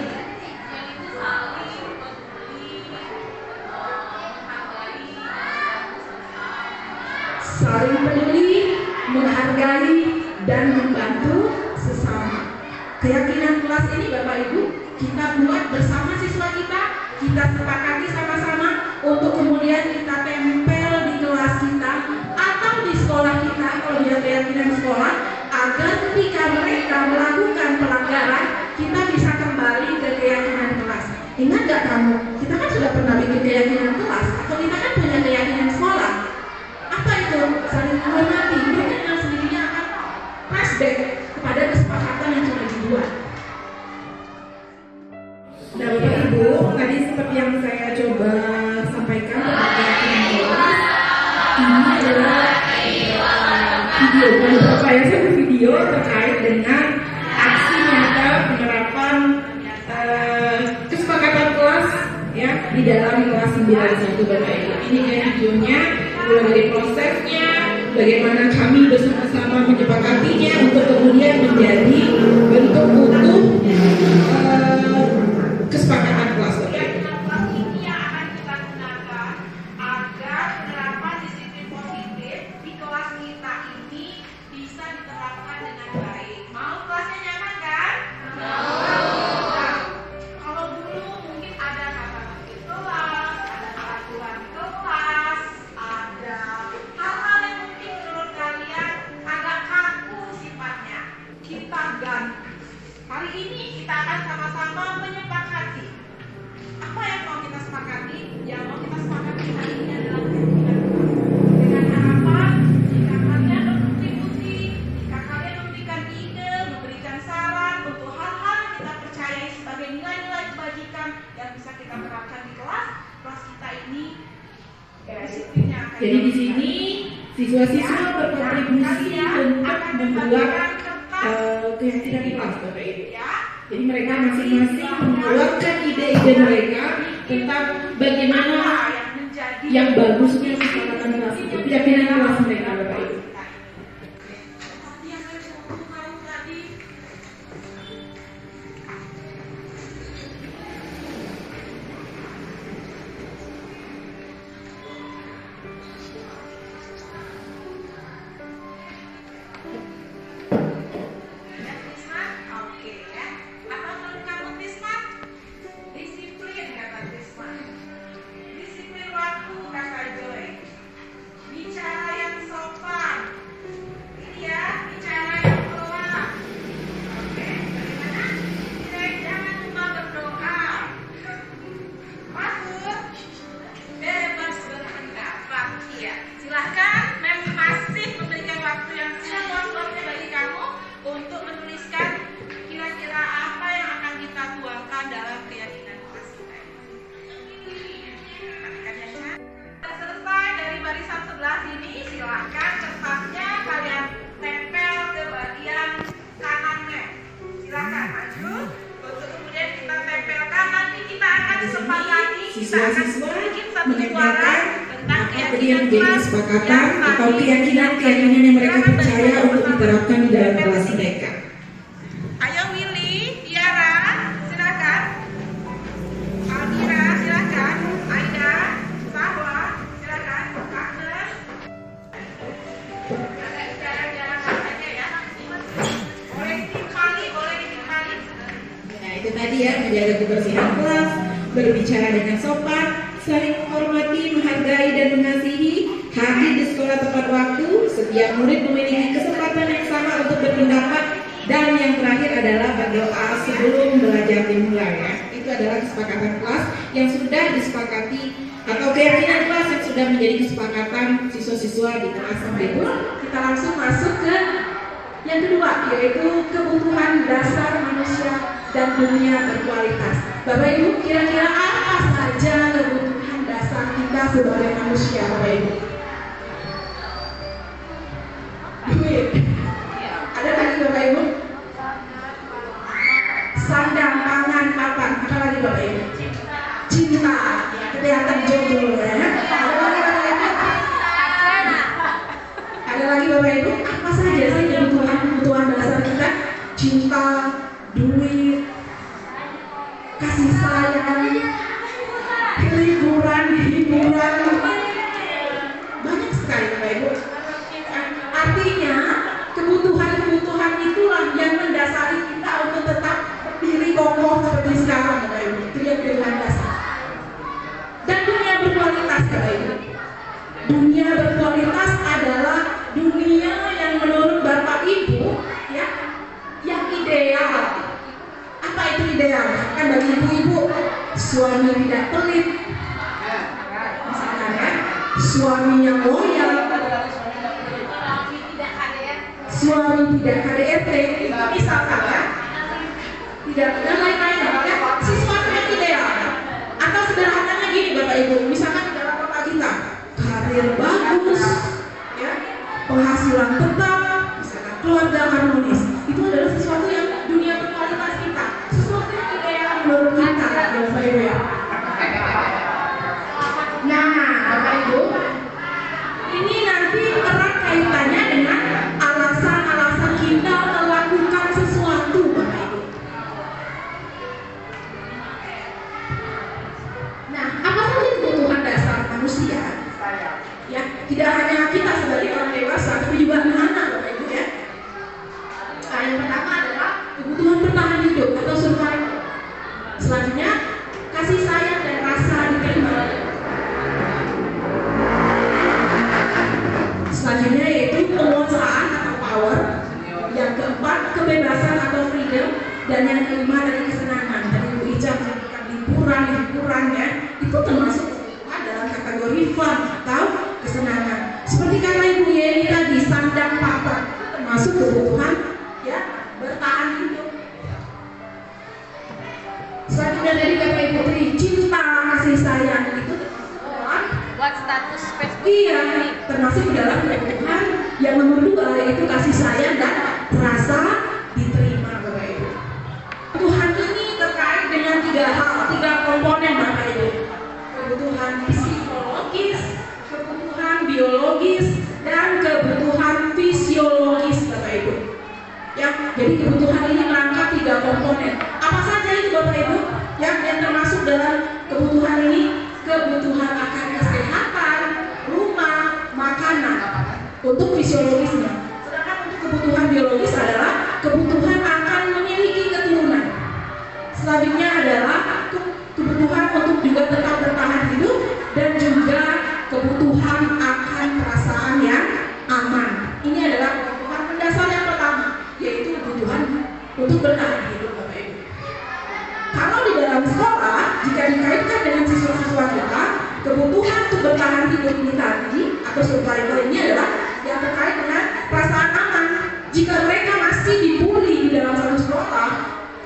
Saling peduli, menghargai, dan membantu sesama. Keyakinan kelas ini Bapak Ibu kita buat bersama siswa kita sepakati sama-sama untuk kemudian kita tempel di kelas kita atau di sekolah kita kalau dia keyakinan sekolah, agar ketika mereka melakukan pelanggaran kita bisa kembali ke keyakinan kelas. Ingat gak kamu? Kita kan sudah pernah bikin keyakinan kelas, atau kita kan punya keyakinan sekolah. Apa itu? Saling menghormati. Mereka dengan sendirinya akan flashback kepada kesepakatan yang sudah dibuat. Nah Bapak Ibu, tadi seperti yang saya coba sampaikan tentang keyakinan kelas, ini adalah video, beberapa yang satu video terkait dengan aksi nyata penerapan kesepakatan kelas, ya, di dalam kelas 91 Bapak Ibu. Ini kayak videonya, mulai dari prosesnya, bagaimana kami bersama-sama menyepakatinya untuk kemudian menjadi bentuk utuh kesepakatan kelas Bapak Ibu. Ini yang akan kita gunakan agar penerapan disiplin positif di kelas kita ini bisa diterapkan dengan baik. Mau kelasnya nyaman kan? Mau. Nah, kalau dulu mungkin ada kata tertib kelas, ada peraturan kelas, ada hal-hal yang mungkin menurut kalian agak kaku sifatnya. Kita ganti. Hari ini kita akan sama-sama menyepakati. Apa yang mau kita sepakati? Yang mau kita sepakati hari ini adalah keyakinan kelas. Dengan harapan jika kalian berkontribusi, jika kalian memberikan ide, memberikan saran untuk hal-hal yang kita percayai sebagai nilai-nilai kebajikan yang bisa kita terapkan di kelas kita ini disiplinnya akan. Jadi di sini siswa-siswa berkontribusi untuk membuat keyakinan kelas Bapak Ibu. Jadi mereka masing-masing mengeluarkan ide-ide mereka tentang bagaimana yang bagusnya kesepakatan kelas itu, keyakinan kelas mereka Bapak Ibu. Disiplin waktu kata Joy. Bicara yang sopan. siswa-siswa menempelkan apa yang menjadi kesepakatan atau keyakinan-keyakinan yang mereka percaya untuk diterapkan di dalam kelas mereka. Ayo Willy, Tiara, silakan. Almira, silakan. Aida, Sahwa, silakan. Agnes. Ada bicara tadi ya, menjaga kebersihan kelas, berbicara dengan sopan, saling menghormati, menghargai dan mengasihi, hadir di sekolah tepat waktu, setiap murid memiliki kesempatan yang sama untuk berpendapat, dan yang terakhir adalah berdoa sebelum belajar dimulai ya. Itu adalah kesepakatan kelas yang sudah disepakati atau keyakinan kelas yang sudah menjadi kesepakatan siswa-siswa di kelas sampai itu. Kita langsung masuk ke yang kedua, yaitu kebutuhan dasar manusia dan dunia berkualitas. Bapak Ibu, kira-kira apa saja kebutuhan dasar kita sebagai manusia, Bapak Ibu? Duit. Ada lagi Bapak Ibu? Sandang, pangan, papan. Apa lagi Bapak Ibu? Cinta. Kelihatan jodoh ya. Ada lagi Bapak Ibu? Ada lagi Bapak Ibu? Apa saja sih kebutuhan dasar kita? Cinta, duit, kasih sayang, hiburan, banyak sekali Bapak Ibu. Artinya kebutuhan itulah yang mendasari kita untuk tetap berdiri kokoh seperti sekarang Bapak Ibu. Itu yang kebutuhan dasar. Dan dunia berkualitas Bapak Ibu. Dunia berkualitas adalah dunia yang menurut Bapak Ibu ya, yang ideal. Apa itu ideal? Kan bagi ibu-ibu, suami tidak pelit, misalkan ya, suaminya loyal, suami tidak KDRT, itu misalkan ya, tidak dan lain-lain ya, sesuatu yang ideal. Atau sederhananya gini Bapak Ibu, misalkan dalam kota kita, karir bagus, ya, penghasilan tetap, misalkan keluarga harmonis, itu adalah sesuatu yang dunia berkualitas kita, sesuatu yang ideal menurut kita, Bapak Ibu ya. Nah, Bapak Ibu, ini nanti erat kaitannya dengan alasan-alasan kita melakukan sesuatu, Bapak Ibu. Nah, apa saja kebutuhan dasar manusia? Ya, tidak hanya kita sebagai orang dewasa, tapi juga anak-anak, Bapak Ibu ya. Nah, yang pertama adalah kebutuhan bertahan hidup atau survival. Selanjutnya, kasih sayang dan rasa diterima. Selanjutnya yaitu penguasaan atau power. Yang keempat, kebebasan atau freedom. Dan yang kelima dari kesenangan. Tadi Ibu Ica menyebutkan hiburan ya, itu termasuk dalam kategori fun atau kesenangan. Seperti kata Ibu Yeni tadi, sandang papan termasuk kebutuhan ya, bertahan hidup. Selanjutnya dari kata Ibu Tri, cinta, kasih sayang itu buat status Facebook. iya, termasuk dalam kebutuhan yang nomor 2 yaitu kasih sayang dan rasa diterima, Bapak Ibu. Kebutuhan ini terkait dengan 3 komponen, Bapak Ibu. Kebutuhan psikologis, kebutuhan biologis, dan kebutuhan fisiologis, Bapak Ibu. Ya, jadi kebutuhan ini merangkap 3 komponen. Apa saja itu Bapak Ibu? Yang termasuk dalam kebutuhan ini, kebutuhan akan kesehatan, rumah, makanan untuk fisiologisnya. Sedangkan untuk kebutuhan biologis adalah kebutuhan akan memiliki keturunan. Selanjutnya adalah kebutuhan untuk juga tetap bertahan hidup dan juga kebutuhan akan perasaan yang aman. Ini adalah kebutuhan mendasar yang pertama, yaitu kebutuhan untuk bertahan hidup, Bapak Ibu. Kalau di dalam sekolah, jika dikaitkan dengan siswa-siswa kita, kebutuhan untuk bertahan hidup ini tadi atau survival ini adalah yang terkait dengan perasaan aman. Jika mereka masih dibully di dalam satu sekolah,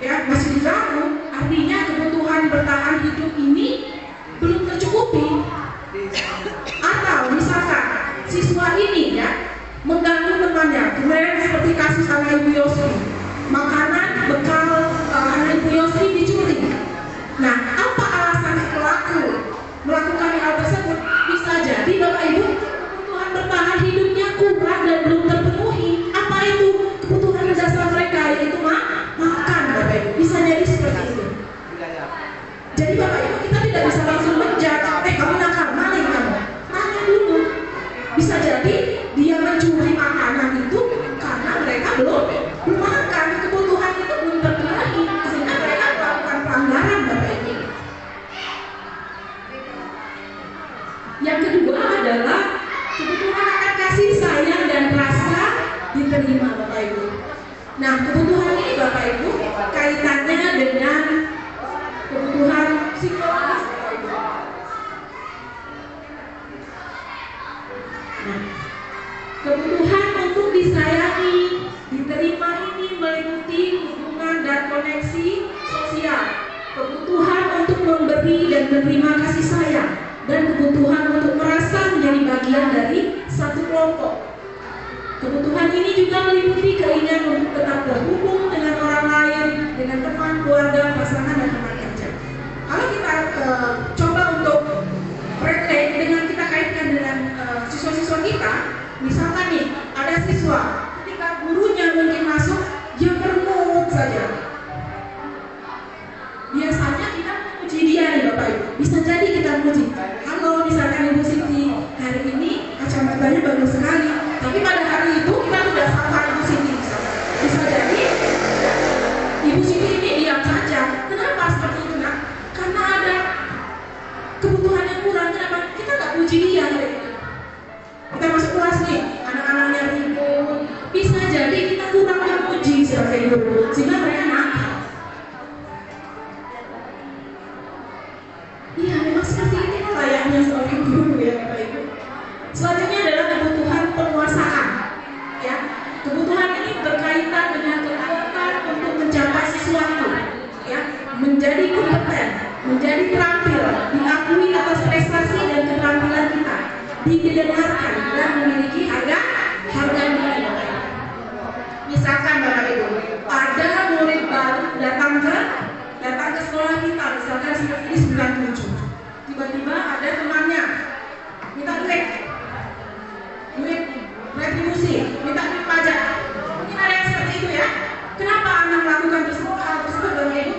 ya masih diganggu, artinya kebutuhan bertahan hidup ini belum tercukupi. Atau misalkan siswa ini ya mengganggu temannya, kemarin seperti kasus anak Ibu Yosri, makanan bekal anak Ibu Yosri dicuri. Nah, apa alasan pelaku melakukan hal tersebut? Bisa jadi Bapak Ibu kebutuhan bertahan hidupnya kurang dan belum terpenuhi. Apa itu kebutuhan dasar mereka, yaitu makan, Bapak Ibu. Bisa jadi seperti itu. Jadi Bapak Ibu, kita tidak bisa langsung menjudge, kamu nakal, maling kamu. Tanya dulu. Bisa jadi dia mencuri makanan itu karena mereka belum makan. Nah, kebutuhan ini Bapak Ibu kaitannya dengan kebutuhan psikologis. Nah, kebutuhan untuk disayangi, diterima ini meliputi hubungan dan koneksi sosial, kebutuhan untuk memberi dan menerima kasih sayang, dan kebutuhan untuk merasa menjadi bagian dari satu kelompok. Kebutuhan ini juga meliputi keinginan untuk tetap terhubung dengan orang lain, dengan teman, keluarga, pasangan, dan teman kerja. Kalau kita coba untuk relate dengan kita kaitkan dengan siswa-siswa kita, misalkan nih ada siswa ketika gurunya mungkin masuk dia bermood saja. Biasanya kita memuji dia nih Bapak Ibu. Bisa jadi kita memuji. Halo, misalkan Ibu Siti, hari ini kacamatanya bagus sekali. Tapi pada hari itu kita sudah sapa Ibu Siti. Bisa jadi Ibu Siti ini diam saja. Kenapa seperti itu nak? Karena ada kebutuhan yang kurang. Kenapa? Kita nggak puji dia hari ini. Kita masuk kelas nih, anak-anaknya ribut. Bisa jadi kita kurang memuji sebagai guru, sehingga mereka nakal. Iya, memang seperti itu layaknya seorang guru ya Bapak Ibu. Selanjutnya adalah kebutuhan penguasaan. Ya, kebutuhan ini berkaitan dengan kekuatan untuk mencapai sesuatu, ya, menjadi kompeten, menjadi terampil, diakui atas prestasi dan keterampilan kita, didengarkan dan memiliki harga diri. Misalkan Bapak Ibu, ada murid baru datang ke sekolah kita, misalkan seperti ini 97. Tiba-tiba ada temannya minta duit retribusi, minta duit pajak. Mungkin ada yang seperti itu ya. Kenapa anak melakukan hal tersebut Bapak Ibu?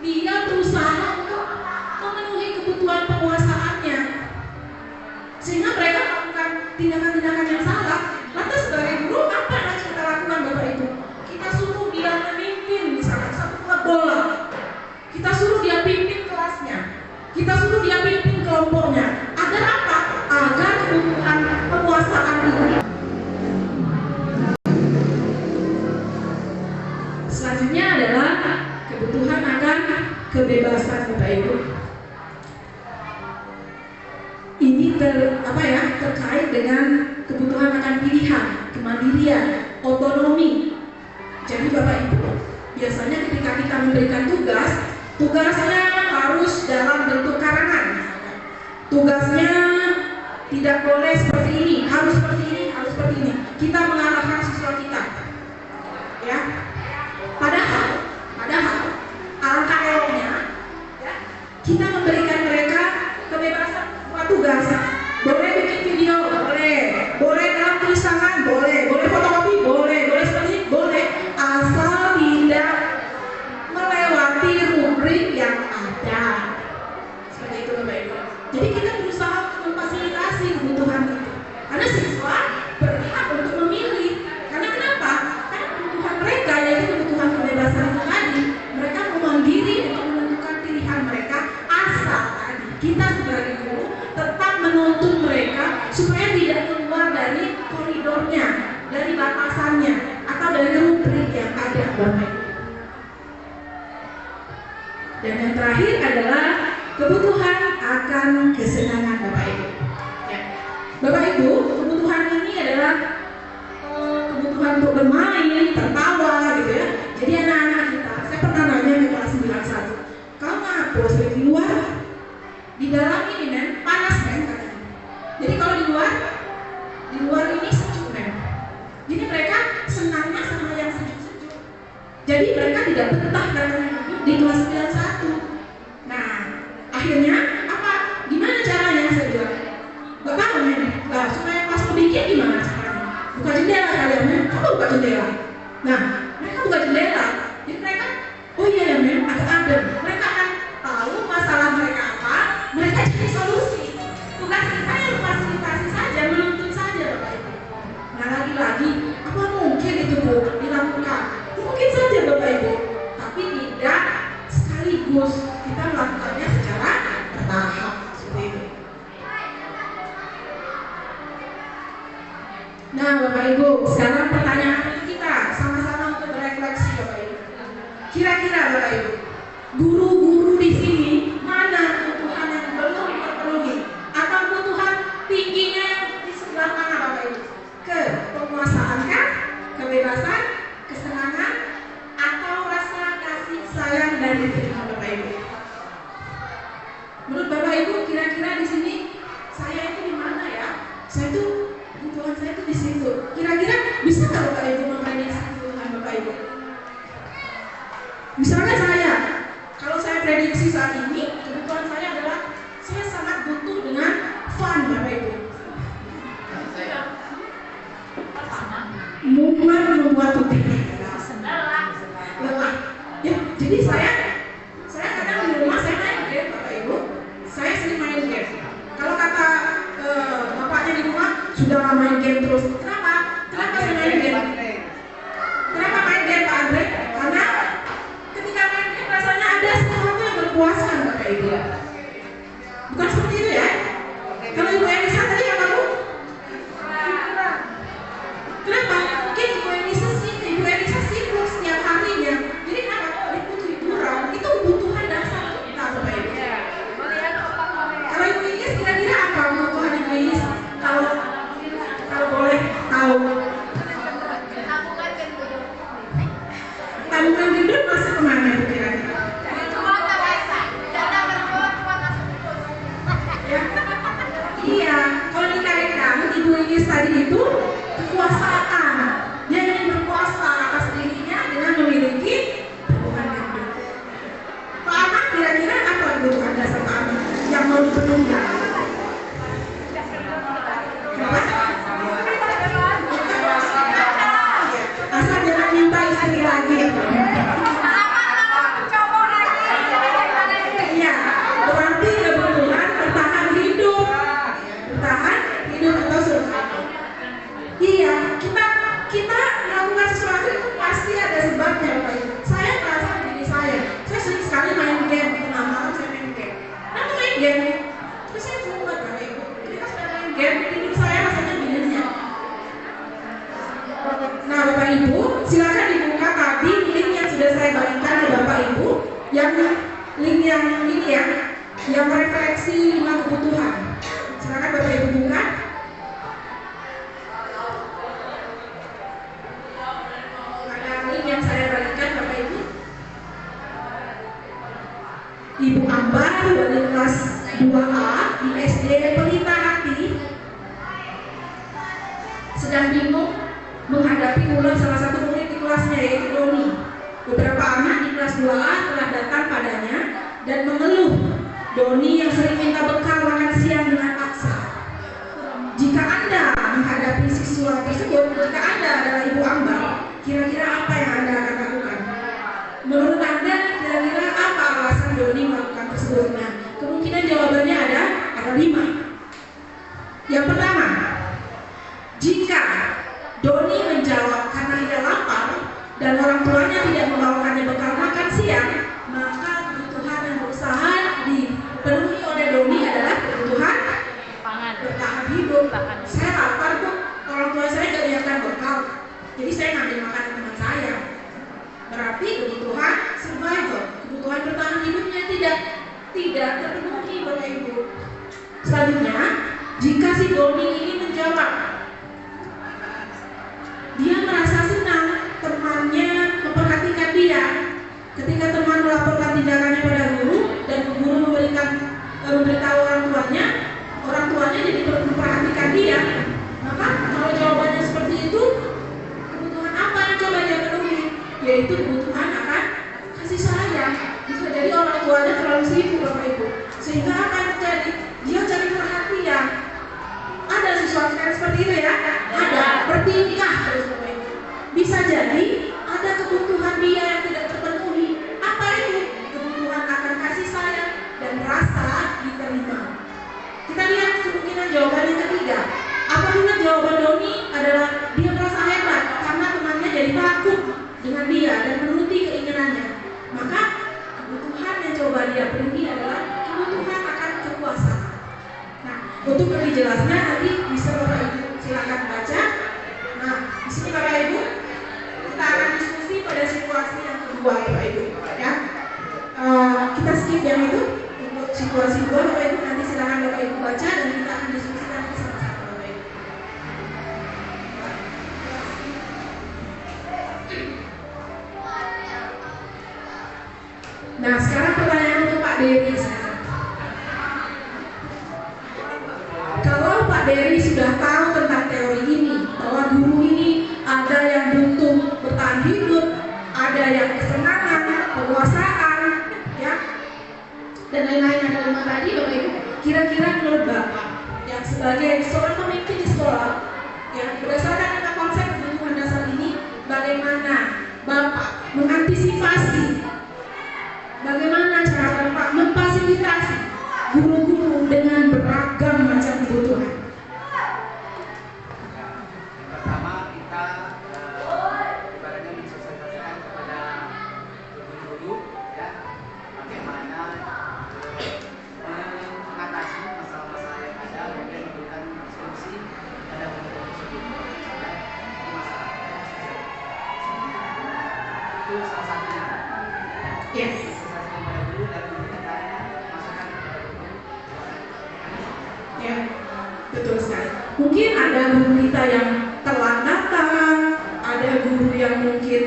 Dia berusaha untuk memenuhi kebutuhan penguasaannya, sehingga mereka melakukan tindakan-tindakan yang salah. Lantas sebagai guru apa yang harus kita lakukan Bapak Ibu? Kita suruh dia memimpin misalkan satu klub bola. Kita suruh dia pimpin kelasnya. Kita suruh dia pimpin kelompoknya. Agar apa? Agar kebutuhan penguasaan ini. Selanjutnya adalah kebutuhan akan kebebasan Bapak Ibu. Ini terkait dengan kebutuhan akan pilihan, kemandirian, otonomi. Jadi Bapak Ibu, biasanya ketika kita memberikan tugasnya harus dalam bentuk karangan. Tugasnya tidak boleh seperti ini, harus seperti ini, harus seperti ini. Kita mengarahkan siswa kita, ya. Padahal alangkah eloknya, ya, kita memberikan mereka kebebasan buat tugas. Boleh bikin video, boleh dalam tulis tangan, boleh fotokopi, boleh seperti ini, boleh, asal tidak melewati rubrik yang ada. Seperti itu Bapak Ibu. Jadi kita berusaha untuk memfasilitasi kebutuhan itu. Karena siswa berhak untuk memilih. Karena kenapa? Karena kebutuhan mereka yaitu kebutuhan kebebasan itu tadi. Mereka mau mandiri untuk menentukan pilihan mereka, asal tadi kita sebagai guru tetap menuntun mereka supaya tidak keluar dari koridornya, dari batasannya, atau dari rubrik yang ada Bapak Ibu. Dan yang terakhir adalah kebutuhan akan kesenangan Bapak Ibu. Ya. Bapak Ibu, kebutuhan ini adalah kebutuhan untuk bermain, tertawa gitu ya. Jadi anak-anak kita, saya pernah nanya di kelas 91, kau ngapus di luar? Di dalam ini men, panas men katanya. Jadi kalau di luar ini sejuk men. Jadi mereka senangnya sama yang sejuk-sejuk. Jadi mereka tidak betah karena di kelas 91. Nah, akhirnya apa? Gimana caranya saya bilang? Gak tahu men. Nah, supaya pas mau bikin gimana caranya? Buka jendela kalian men. Kamu buka jendela. Nah, mereka buka jendela. Jadi mereka, oh iya ya men, agak adem. Mereka akan tahu masalah mereka apa. Mereka cari solusi. Tugas kita yang fasilitasi saja, menuntun saja Bapak Ibu. Nah lagi-lagi, apa mungkin itu Bu dilakukan? Mungkin saja Bapak Ibu. Tapi tidak sekaligus, kita melakukannya secara bertahap seperti itu. Nah Bapak Ibu, sekarang pertanyaan kita sama-sama untuk berefleksi. kebebasan, kesenangan, atau rasa kasih sayang dan diterima Bapak Ibu. Menurut Bapak Ibu, kira-kira di sini saya itu di mana ya? Saya itu kebutuhan saya itu di situ. Kira-kira bisa nggak Bapak Ibu memprediksi kebutuhan Bapak Ibu? Misalnya kalau saya prediksi saat ini, kebutuhan saya adalah saya sangat butuh dengan fun Bapak Ibu. Membuat topik lelah. Ya, jadi saya kadang di rumah saya main game Bapak Ibu. Saya sering main game. Kalau kata bapaknya di rumah sudah main game terus. Kenapa saya main game? Kenapa main game Pak Andre? Karena ketika main game rasanya ada sesuatu yang berpuaskan Bapak Ibu. Bukan seperti itu ya? Kalau Ibu Elisa tadi apa Bu? Kenapa? Mungkin Ibu Elisa sibuk setiap harinya. Jadi kenapa? Dia butuh hiburan. Itu kebutuhan dasar kita Bapak Ibu. Kalau Ibu Iis kira-kira apa kebutuhan Ibu Iis? Kalau boleh tahu. Tabungan gendut masuk kemana Ibu kira-kira? Iya, kalau dikaitkan Ibu Iis tadi itu kekuasaan. Dia ingin berkuasa atas dirinya dengan memiliki tabungan gendut. Pak Ahmad kira-kira apa kebutuhan dasar Pak Ahmad yang mau dipenuhi? Asal jangan minta istri lagi. Iya, berarti kebutuhan bertahan hidup atau survival. Iya, kita melakukan sesuatu itu pasti ada sebabnya Bapak Ibu. Saya merasa diri saya sering sekali main game. Tengah malam saya main game. Kenapa main game? Terus saya buat Bapak Ibu. Ketika saya main game, hidup saya rasanya begini. Nah Bapak Ibu, silakan dibuka tadi link yang sudah saya bagikan ke Bapak Ibu, yang link yang ini ya, yang merefleksi 5 kebutuhan. Silakan Bapak Ibu buka. Ada link yang saya bagikan Bapak Ibu. Ibu Ambar dari kelas 2A di SD Pelita Hati sedang bingung menghadapi ulah salah satu murid di kelasnya yaitu Doni. Beberapa anak di kelas 2A telah datang padanya dan mengeluh Doni yang sering minta bekal makan siang dengan paksa. Jika Anda menghadapi siswa tersebut, jika Anda adalah Ibu Ambar, kira-kira apa yang Anda akan lakukan? Menurut Anda, kira-kira apa alasan Doni melakukan tersebut? Nah, kemungkinan jawabannya ada 5. Yang pertama, jika Doni menjawab karena dia lapar dan orang tuanya tidak membawakannya bekal makan siang, maka kebutuhan yang berusaha dipenuhi oleh Doni adalah kebutuhan bertahan hidup. Saya lapar kok, orang tua saya tidak biarkan bekal, jadi saya ngambil makanan teman saya. Berarti kebutuhan survival, kebutuhan bertahan hidupnya tidak terpenuhi Bapak Ibu. Selanjutnya, jika si Doni ini menjawab, dia merasa senang temannya memperhatikan dia. Ketika teman melaporkan tindakannya pada guru dan guru memberitahu orang tuanya jadi memperhatikan dia. Maka kalau jawabannya seperti itu, kebutuhan apa yang coba dia penuhi? Yaitu kebutuhan akan kasih sayang. Bisa jadi orang tuanya terlalu sibuk Bapak Ibu, sehingga apa yang terjadi? Dia cari perhatian. Ada sesuatu yang seperti itu ya? Ada, bertingkah terus Bapak Ibu. Bisa jadi ada kebutuhan dia yang tidak terpenuhi. Apa itu? Kebutuhan akan kasih sayang dan rasa diterima. Kita lihat kemungkinan jawaban yang ketiga. Apabila jawaban Doni adalah dia merasa hebat karena temannya jadi takut dengan dia dan menuruti keinginannya, maka kebutuhan yang coba dia penuhi adalah kebutuhan akan kekuasaan. Nah, untuk lebih jelasnya nanti bisa Bapak Ibu silakan baca. Nah, di sini Bapak Ibu kita akan diskusi pada situasi yang kedua Bapak Ibu. Ya, kita skip yang itu untuk situasi kedua Bapak Ibu, nanti silakan Bapak Ibu baca dan kita akan diskusikan bersama-sama Bapak Ibu. Dery. Kalau Pak Dery sudah tahu tentang teori ini, bahwa guru ini ada yang butuh bertahan hidup, ada yang kesenangan, kekuasaan, ya, dan lain-lain yang ada tadi, Bapak Ibu, kira-kira menurut Bapak yang sebagai seorang pemimpin di sekolah, yang berdasarkan tentang konsep kebutuhan dasar ini, bagaimana Bapak mengantisipasi, bagaimana cara Bapak memfasilitasi guru-guru dengan beragam macam kebutuhan? Pertama, kita ibaratnya mensosialisasikan kepada guru-guru, ya, bagaimana mengatasi masalah-masalah yang ada, kemudian memberikan solusi pada guru-guru tersebut. Itu salah satunya. Yes. Sosialisasi kepada guru dan memberikan masukan kepada guru. Ya, betul sekali. Mungkin ada guru kita yang telat datang, ada guru yang mungkin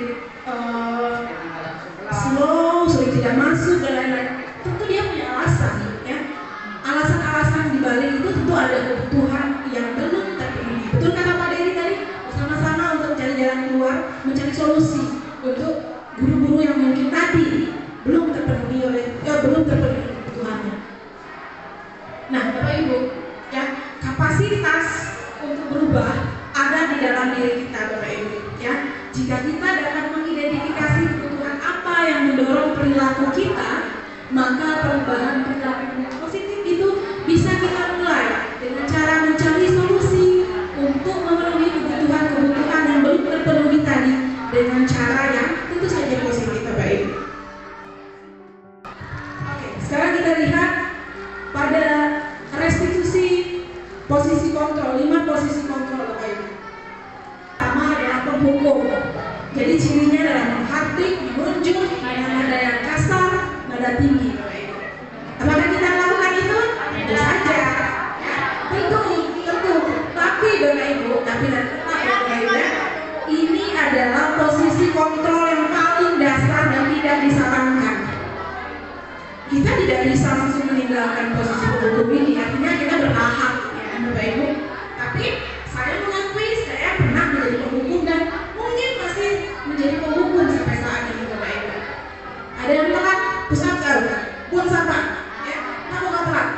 slow, sulit tidak masuk dan lain-lain. Tentu dia punya alasan, ya. Alasan-alasan di balik itu tentu ada kebutuhan yang belum terpenuhi. Betul kata Pak Dery tadi, bersama-sama untuk cari jalan keluar, mencari solusi untuk guru-guru yang mungkin tadi belum terpenuhi kebutuhannya. Nah, Bapak Ibu, ya, kapasitas untuk berubah ada di dalam diri kita, Bapak Ibu, ya. Jika kita dapat mengidentifikasi kebutuhan apa yang mendorong perilaku kita, maka perubahan perilaku yang positif itu bisa kita mulai dengan cara mencari solusi untuk memenuhi kebutuhan-kebutuhan yang belum terpenuhi tadi dengan cara yang tentu saja positif, Bapak Ibu. Oke, sekarang kita lihat pada restitusi posisi kontrol, 5 posisi kontrol, Bapak Ibu. Pertama adalah penghukum. Jadi cirinya adalah menghardik, menunjuk, dengan nada yang kasar, nada tinggi, Bapak Ibu. Apakah kita lakukan itu? Tentu saja. Tentu. Tapi Bapak Ibu, Bapak Ibu, ini adalah posisi kontrol yang paling dasar dan tidak disarankan. Kita tidak bisa langsung meninggalkan posisi penghukum ini, artinya kita berhak, ya Bapak Ibu. Tapi saya mengakui saya pernah menjadi penghukum dan mungkin masih menjadi penghukum sampai saat ini, Bapak Ibu. Ada yang telat, pusat buang sampah, ya, kamu nggak telat.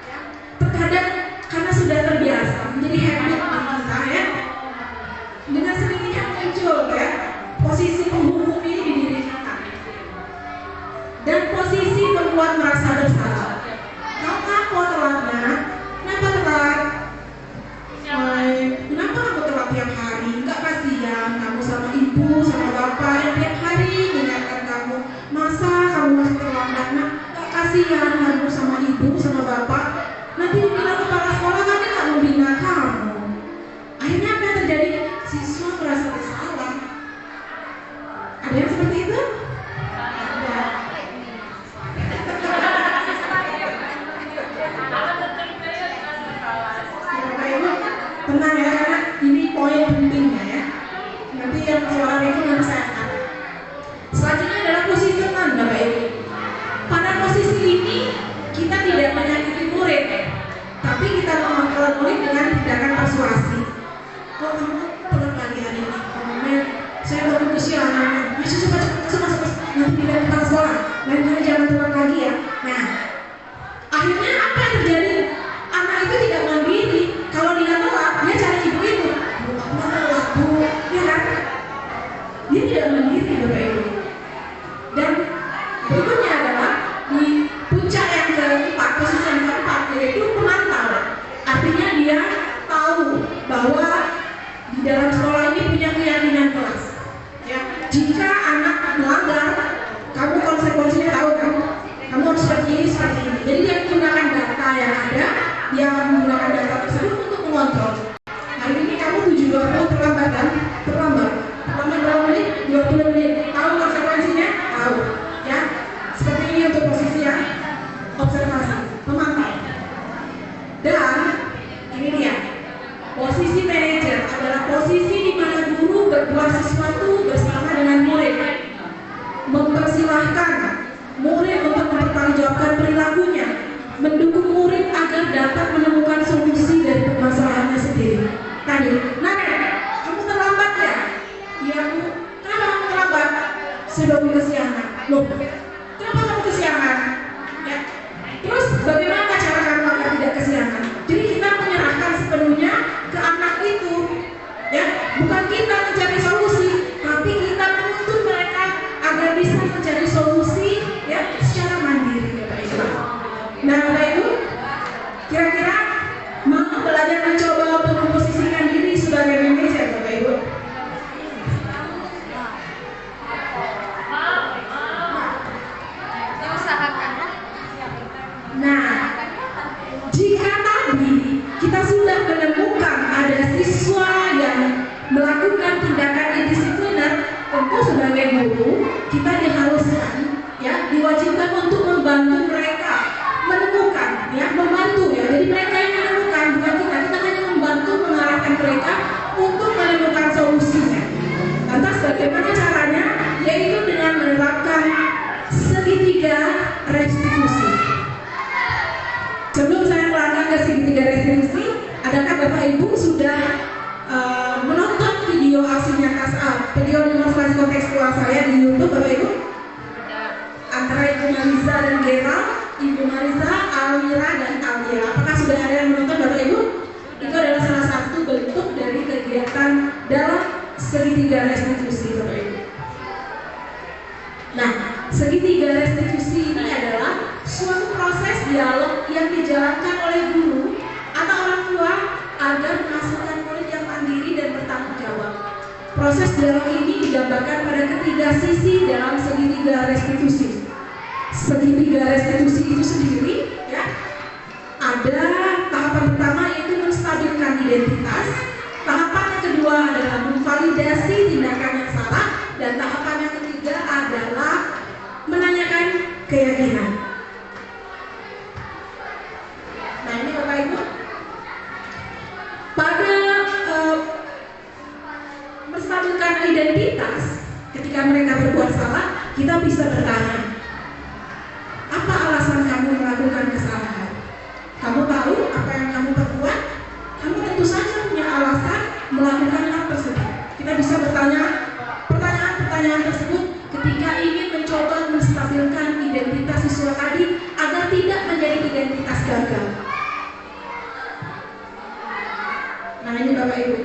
Ya. Terkadang karena sudah terbiasa menjadi habit kita, ya. Dengan sendirinya muncul, ya, posisi penghukum ini di diri kita. Dan posisi membuat merasa bersalah. Kamu telatnya, kenapa telat? Kenapa kamu telat tiap hari? Enggak kasihan kamu sama ibu, sama bapak yang tiap hari mengingatkan kamu. Masa kamu masih terlambat? Nah, enggak kasihan kamu sama ibu, sama bapak. Nanti dibilang kepala sekolah kan dia nggak membina kamu. Akhirnya apa yang terjadi? Siswa merasa bersalah. Ada yang seperti itu? Ada. Tenang ya, karena ini poin pentingnya, ya. Nanti yang suara itu nanti saya angkat. Selanjutnya adalah posisi teman, Bapak Ibu. Pada posisi ini kita tidak menyakiti murid, tapi kita mengontrol murid dengan tindakan persuasi. Kok kamu telat lagi hari ini? Kemudian saya baru kesiangan. Masih cepat, nanti tidak datang sekolah. Lain-lain jangan telat lagi ya. Nah, akhirnya apa yang terjadi? Anak itu tidak mandiri. Kalau dia telat, dia cari ibu itu. Bu, aku telat, Bu. Ya kan? Dia tidak mandiri, Bapak Ibu. Dan berikutnya adalah di puncak yang keempat, posisi yang keempat, yaitu pemantau. Artinya dia tahu bahwa di dalam sekolah ini punya keyakinan kelas. Ya, jika anak melanggar, kamu konsekuensinya tahu kan? Kamu harus seperti ini. Jadi dia menggunakan data yang ada, dia menggunakan data tersebut untuk mengontrol. Hari ini kamu 7.20 terlambat kan? Terlambat berapa menit? 20 menit. Tahu konsekuensinya? Tahu. Ya, seperti ini untuk posisi yang observasi, memantau. Dan ini dia, posisi manajer adalah posisi di mana guru berbuat sesuatu bersama dengan murid, mempersilahkan murid untuk mempertanggungjawabkan mendukung murid agar dapat menemukan solusi dari permasalahannya sendiri. Tadi, kamu terlambat ya? Iya Bu. Kenapa kamu terlambat? Sudah kesiangan. Loh, kenapa kamu kesiangan? Ya. Terus bagaimana cara kamu agar tidak kesiangan? Jadi kita menyerahkan sepenuhnya ke anak itu, ya. Bukan kita mencari solusi, tapi kita menuntut mereka agar bisa mencari solusi, ya, secara mandiri, Bapak Ibu. Nah, Bapak Ibu, kira-kira mau belajar mencoba untuk memposisikan diri sebagai manajer, Bapak Ibu? Nah, jika tadi kita sudah menemukan ada siswa yang melakukan tindakan indisipliner, tentu sebagai guru kita diharuskan, ya, diwajibkan untuk membantu mereka menemukan, ya, membantu, ya. Jadi mereka yang menemukan, bukan kita hanya membantu mengarahkan mereka untuk menemukan solusinya. Lantas bagaimana caranya? Yaitu dengan menerapkan segitiga restitusi. Sebelum saya melangkah ke segitiga restitusi, adakah Bapak Ibu sudah menonton video aksi nyata, video demonstrasi kontekstual saya di YouTube, Bapak Ibu? Antara Ibu Mariza dan Gerald, Ibu Mariza, Almira dan Almira. Apakah sudah ada yang menonton, Bapak Ibu? Itu adalah salah satu bentuk dari kegiatan dalam segitiga restitusi, Bapak Ibu. Nah, segitiga restitusi ini adalah suatu proses dialog yang dijalankan oleh guru atau orang tua agar menghasilkan murid yang mandiri dan bertanggung jawab. Proses dialog ini digambarkan pada ketiga sisi dalam segitiga restitusi. Segitiga restitusi itu sendiri, ya, ada tahapan pertama yaitu menstabilkan identitas, tahapan yang kedua adalah memvalidasi tindakan yang salah, dan tahapan yang ketiga adalah menanyakan keyakinan. Nah, ini Bapak Ibu, pada menstabilkan identitas, ketika mereka berbuat salah, kita bisa bertanya, apa alasan kamu melakukan kesalahan? Kamu tahu apa yang kamu perbuat? Kamu tentu saja punya alasan melakukan hal tersebut. Kita bisa bertanya pertanyaan-pertanyaan tersebut ketika ingin mencoba menstabilkan identitas siswa tadi agar tidak menjadi identitas gagal. Nah, ini Bapak Ibu,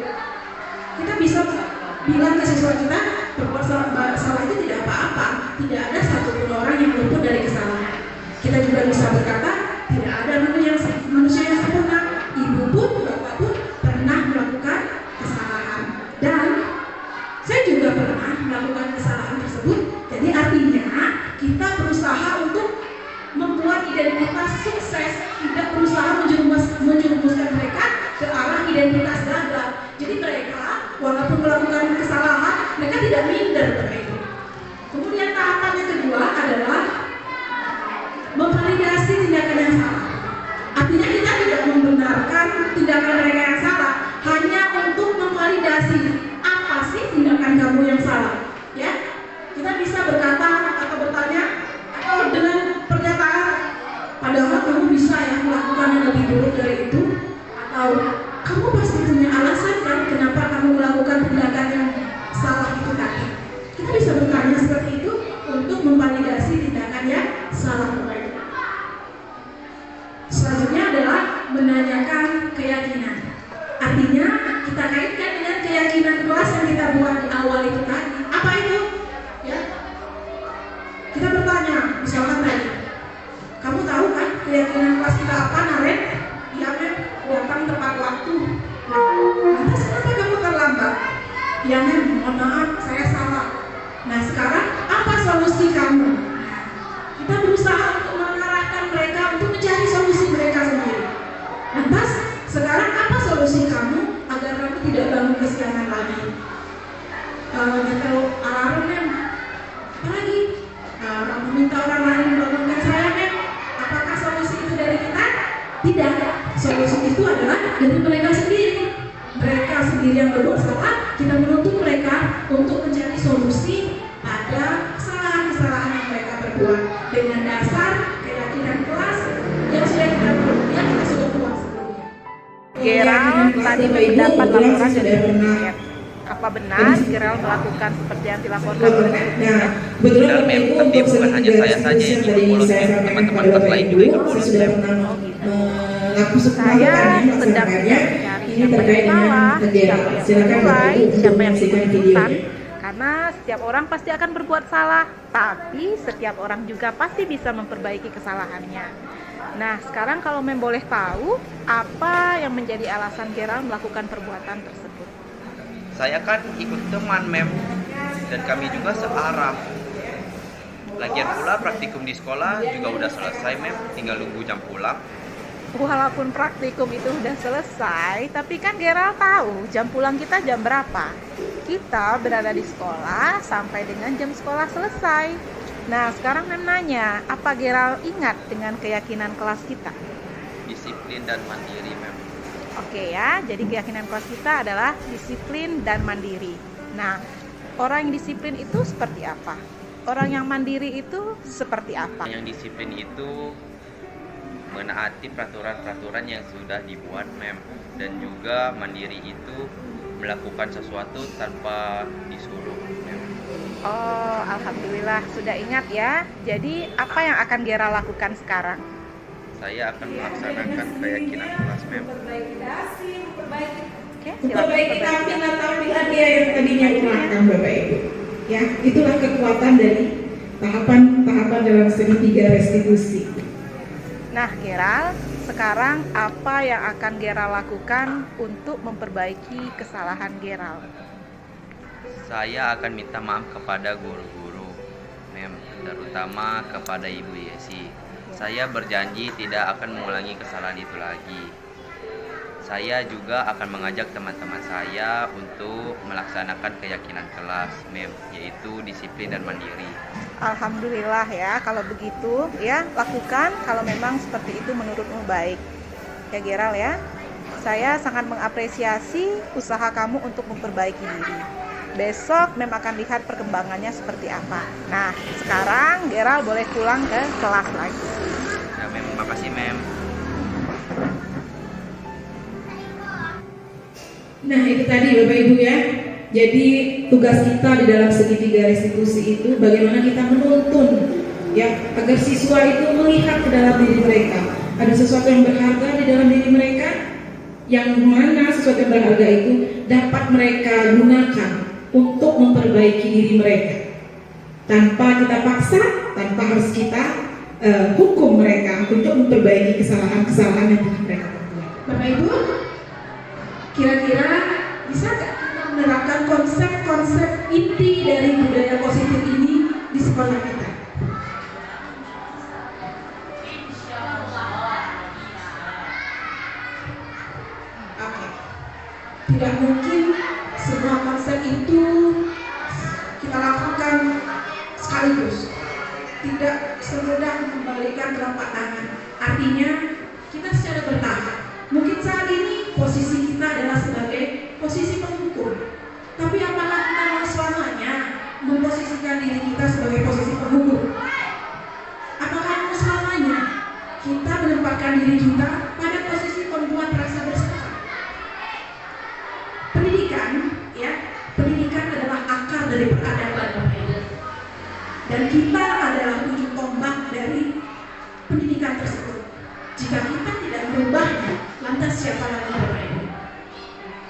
kita bisa bilang ke siswa kita berbuat salah itu tidak apa-apa, tidak ada satupun orang yang luput dari kesalahan. Kita juga bisa berkata tidak ada manusia yang sempurna, ibu pun, bapak pun pernah melakukan kesalahan, dan saya juga pernah melakukan kesalahan tersebut. Jadi artinya kita berusaha untuk membuat identitas sukses, tidak berusaha menjerumuskan mereka ke arah identitas gagal. Jadi mereka walaupun melakukan kesalahan, mereka tidak minder begitu. Kemudian tahapan yang kedua adalah memvalidasi tindakan yang salah. Artinya kita tidak membenarkan tindakan mereka yang salah, hanya untuk memvalidasi apa sih tindakan kamu yang salah. Ya, kita bisa berkata atau bertanya atau dengan pernyataan, padahal kamu bisa ya melakukan yang lebih buruk dari itu, atau kamu pasti punya alasan kan kenapa kamu melakukan tindakan yang salah itu tadi. Kita bisa bertanya seperti itu untuk memvalidasi tindakan yang salah mereka. Selanjutnya adalah menanyakan keyakinan. Artinya kita kaitkan dengan keyakinan kelas yang kita buat di awal itu tadi. Apa itu? Ya. Kita bertanya, misalkan tadi, kamu tahu kan keyakinan kelas kita apa, Naren? Iya, Mem, datang tepat waktu. Lantas kenapa kamu terlambat? Ya, Mem, mohon maaf, saya salah. Nah, sekarang apa solusi kamu? Kita berusaha untuk mengarahkan mereka untuk mencari solusi mereka sendiri. Lantas, sekarang apa solusi kamu agar kamu tidak bangun kesiangan lagi? Nyetel alarm, Mem. Apa lagi? Meminta orang lain membangunkan saya, Mem. Apakah solusi itu dari kita? Tidak. Solusi itu adalah dari mereka sendiri. Mereka sendiri yang berbuat salah, kita menuntut mereka untuk mencari solusi pada kesalahan-kesalahan yang mereka perbuat dengan dasar keyakinan kelas yang sudah tadi Bapak Ibu, mendapat kebetulan laporan saya dari sudah pernah United. Apa benar Gerald melakukan seperti yang dilaporkan oleh Nah, United? kebetulan Benar, Bapak Mem, Ibu tapi untuk bukan hanya saya saja sertifikasi yang tadi bolos, saya Mem. sampaikan Teman-teman kepada kelas Bapak lain Ibu, juga ikut saya bolos, sudah Mem. pernah Oh gitu. melakukannya Sedang melaksanakannya. mencari Ini siapa terkait yang dengan salah, siapa Gerald. yang Silakan Bapak mulai, Ibu untuk siapa yang menyaksikan ikut-ikutan. videonya. Karena setiap orang pasti akan berbuat salah, tapi setiap orang juga pasti bisa memperbaiki kesalahannya. Nah, sekarang kalau Mem boleh tahu, apa yang menjadi alasan Gerald melakukan perbuatan tersebut? Saya kan ikut teman, Mem, dan kami juga searah. Lagian pula praktikum di sekolah juga udah selesai, Mem, tinggal nunggu jam pulang. Walaupun praktikum itu udah selesai, tapi kan Gerald tahu jam pulang kita jam berapa. Kita berada di sekolah sampai dengan jam sekolah selesai. Nah, sekarang Mem nanya, apa Gerald ingat dengan keyakinan kelas kita? Disiplin dan mandiri, Mem. Oke ya, jadi keyakinan kelas kita adalah disiplin dan mandiri. Nah, orang yang disiplin itu seperti apa? Orang yang mandiri itu seperti apa? Yang disiplin itu menaati peraturan-peraturan yang sudah dibuat, Mem, dan juga mandiri itu melakukan sesuatu tanpa disuruh, Mem. Oh, alhamdulillah sudah ingat ya. Jadi apa yang akan Gerald lakukan sekarang? Saya akan melaksanakan keyakinan kelas, Mem. Oke, silakan Memperbaiki perbaiki. tampilan dia yang tadinya kurang, Bapak Ibu. Ya, itulah kekuatan dari tahapan-tahapan dalam segitiga restitusi. Nah, Gerald, sekarang apa yang akan Gerald lakukan untuk memperbaiki kesalahan Gerald? Saya akan minta maaf kepada guru-guru, Mem, terutama kepada Ibu Yesi. Saya berjanji tidak akan mengulangi kesalahan itu lagi. Saya juga akan mengajak teman-teman saya untuk melaksanakan keyakinan kelas, Mem, yaitu disiplin dan mandiri. Alhamdulillah ya, kalau begitu ya lakukan kalau memang seperti itu menurutmu baik. Ya Gerald ya, saya sangat mengapresiasi usaha kamu untuk memperbaiki diri. Besok Mem akan lihat perkembangannya seperti apa. Nah, sekarang Gerald boleh pulang ke kelas lagi. Ya, Mem, makasih, Mem. Nah, itu tadi Bapak Ibu ya. Jadi tugas kita di dalam segitiga restitusi itu bagaimana kita menuntun ya agar siswa itu melihat ke dalam diri mereka. Ada sesuatu yang berharga di dalam diri mereka, yang mana sesuatu yang berharga itu dapat mereka gunakan untuk memperbaiki diri mereka. Tanpa kita paksa, tanpa harus kita hukum mereka untuk memperbaiki kesalahan-kesalahan yang telah mereka lakukan. Bapak Ibu, kira-kira bisa nggak kita menerapkan konsep-konsep inti dari budaya positif ini di sekolah kita? Oke. Tidak mungkin semua konsep itu kita lakukan sekaligus. Tidak semudah membalikan telapak tangan. Artinya kita secara bertahap. Mungkin saat ini posisi kita adalah sebagai posisi penghukum. Tapi apakah kita mau selamanya memposisikan diri kita sebagai posisi penghukum? Apakah mau selamanya kita menempatkan diri kita pada posisi pembuat rasa bersalah? Pendidikan, ya, pendidikan adalah akar dari peradaban, Bapak Ibu. Dan kita adalah ujung tombak dari pendidikan tersebut. Jika kita tidak merubahnya, lantas siapa lagi, Bapak Ibu?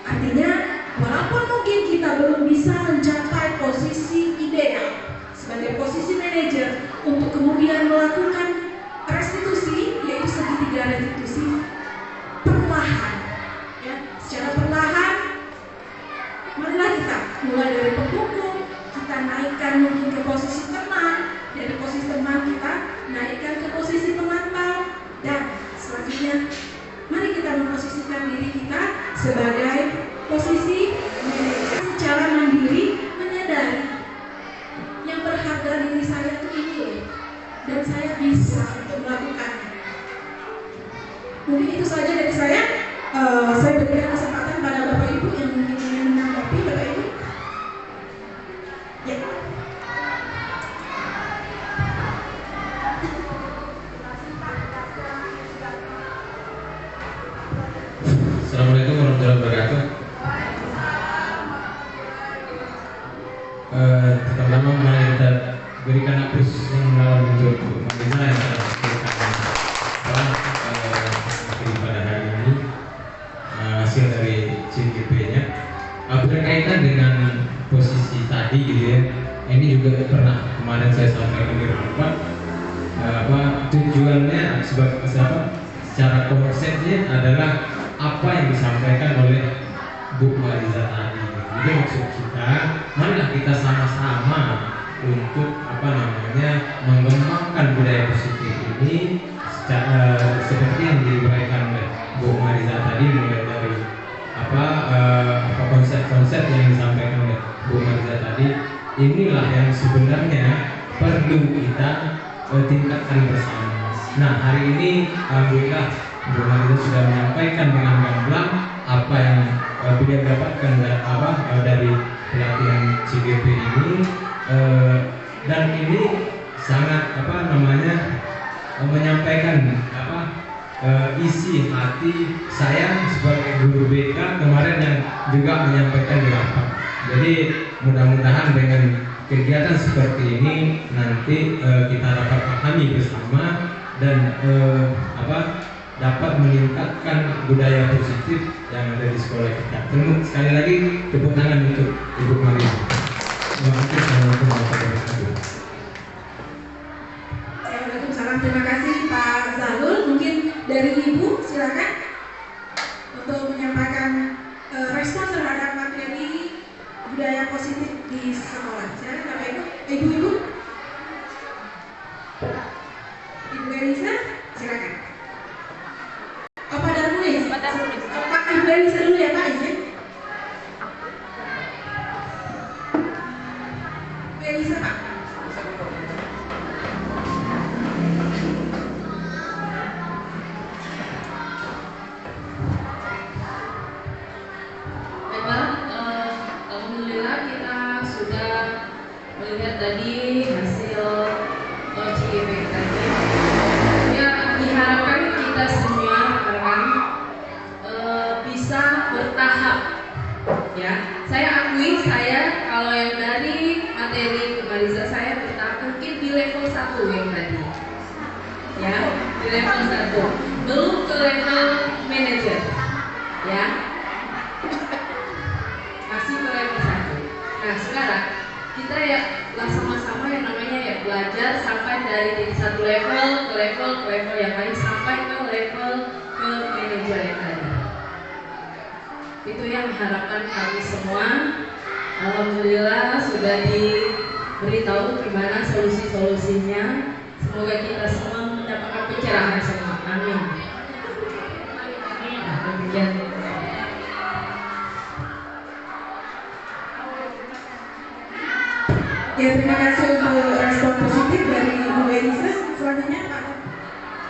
Artinya, walaupun mungkin kita belum bisa mencapai posisi ideal sebagai posisi manajer untuk kemudian melakukan restitusi, yaitu segitiga restitusi, perlahan, ya, secara perlahan, marilah kita mulai dari penghukum, kita naikkan mungkin ke posisi teman, dari posisi teman kita naikkan ke posisi pemantau, dan selanjutnya mari kita memposisikan diri kita sebagai posisi manajer secara mandiri, menyadari yang berharga diri saya itu ini dan saya bisa untuk melakukannya. Mungkin itu saja dari saya. Saya berikan kesempatan pada Bapak Ibu yang mungkin ingin menanggapi. Bapak Ibu, ya. Assalamualaikum warahmatullahi wabarakatuh. terutama mari kita berikan apresiasi yang dalam bentuk Mariza yang telah memberikan materi pada hari ini, hasil dari CGP-nya. Berkaitan dengan posisi tadi gitu ya, ini juga pernah kemarin saya sampaikan di rapat, tujuannya secara konsepnya adalah apa yang disampaikan oleh Bu Mariza tadi. Jadi maksud kita, marilah kita sama-sama untuk mengembangkan budaya positif ini seperti yang diberikan oleh Bu Mariza tadi, mulai dari konsep-konsep yang disampaikan oleh Bu Mariza tadi. Inilah yang sebenarnya perlu kita tingkatkan bersama. Nah, hari ini alhamdulillah Bu Mariza sudah menyampaikan dengan gamblang apa yang beliau dapatkan dari pelatihan CGP ini, dan ini sangat menyampaikan isi hati saya sebagai guru BK kemarin yang juga menyampaikan di rapat. Jadi mudah-mudahan dengan kegiatan seperti ini nanti kita dapat pahami bersama dan dapat meningkatkan budaya positif yang ada di sekolah kita. Sekali lagi tepuk tangan untuk Ibu Mariza. Terima kasih. Assalamualaikum warahmatullahi wabarakatuh. Waalaikumsalam. Terima kasih Pak Zalul. Mungkin dari Ibu silakan untuk menyampaikan respon terhadap materi budaya positif di sekolah. Silakan Bapak Ibu. Ibu-ibu. Ibu Elisa, silakan. Pak Darmulis. Pak Ibu Elisa dulu ya Pak, izin. Bu Elisa Pak. Alhamdulillah kita sudah melihat tadi hasil CGP tadi. Ya, diharapkan kita semua rekan bisa bertahap. Ya, saya akui kalau yang dari materi Mariza saya bertahap mungkin di level 1 yang tadi. Ya, di level 1. Belum ke level manager. Ya. Masih ke level 1. Nah, sekarang kita ya sama-sama yang namanya belajar sampai dari satu level ke level yang lain sampai ke level ke manajer yang tadi. Itu yang diharapkan kami semua. Alhamdulillah sudah diberitahu gimana solusi-solusinya. Semoga kita semua mendapatkan pencerahan semua. Amin. Nah, demikian. Ya, terima kasih untuk respon positif dari Ibu Elisa. Selanjutnya Pak.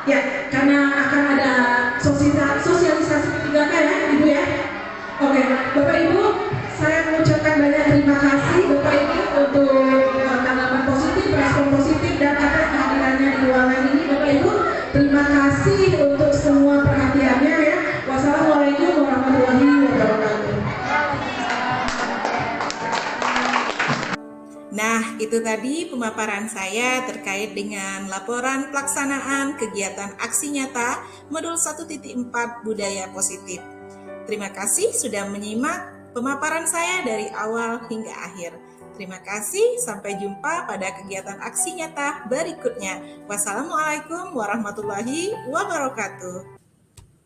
Ya, karena akan ada sosialisasi 3K ya Ibu ya. Oke, Bapak Ibu, saya mengucapkan banyak terima kasih Bapak Ibu untuk tanggapan positif, respon positif dan atas kehadirannya di ruangan ini. Bapak Ibu, terima kasih untuk semua perhatiannya ya. Wassalamualaikum warahmatullahi wabarakatuh. Nah, itu tadi pemaparan saya terkait dengan laporan pelaksanaan kegiatan aksi nyata modul 1.4 budaya positif. Terima kasih sudah menyimak pemaparan saya dari awal hingga akhir. Terima kasih, sampai jumpa pada kegiatan aksi nyata berikutnya. Wassalamualaikum warahmatullahi wabarakatuh.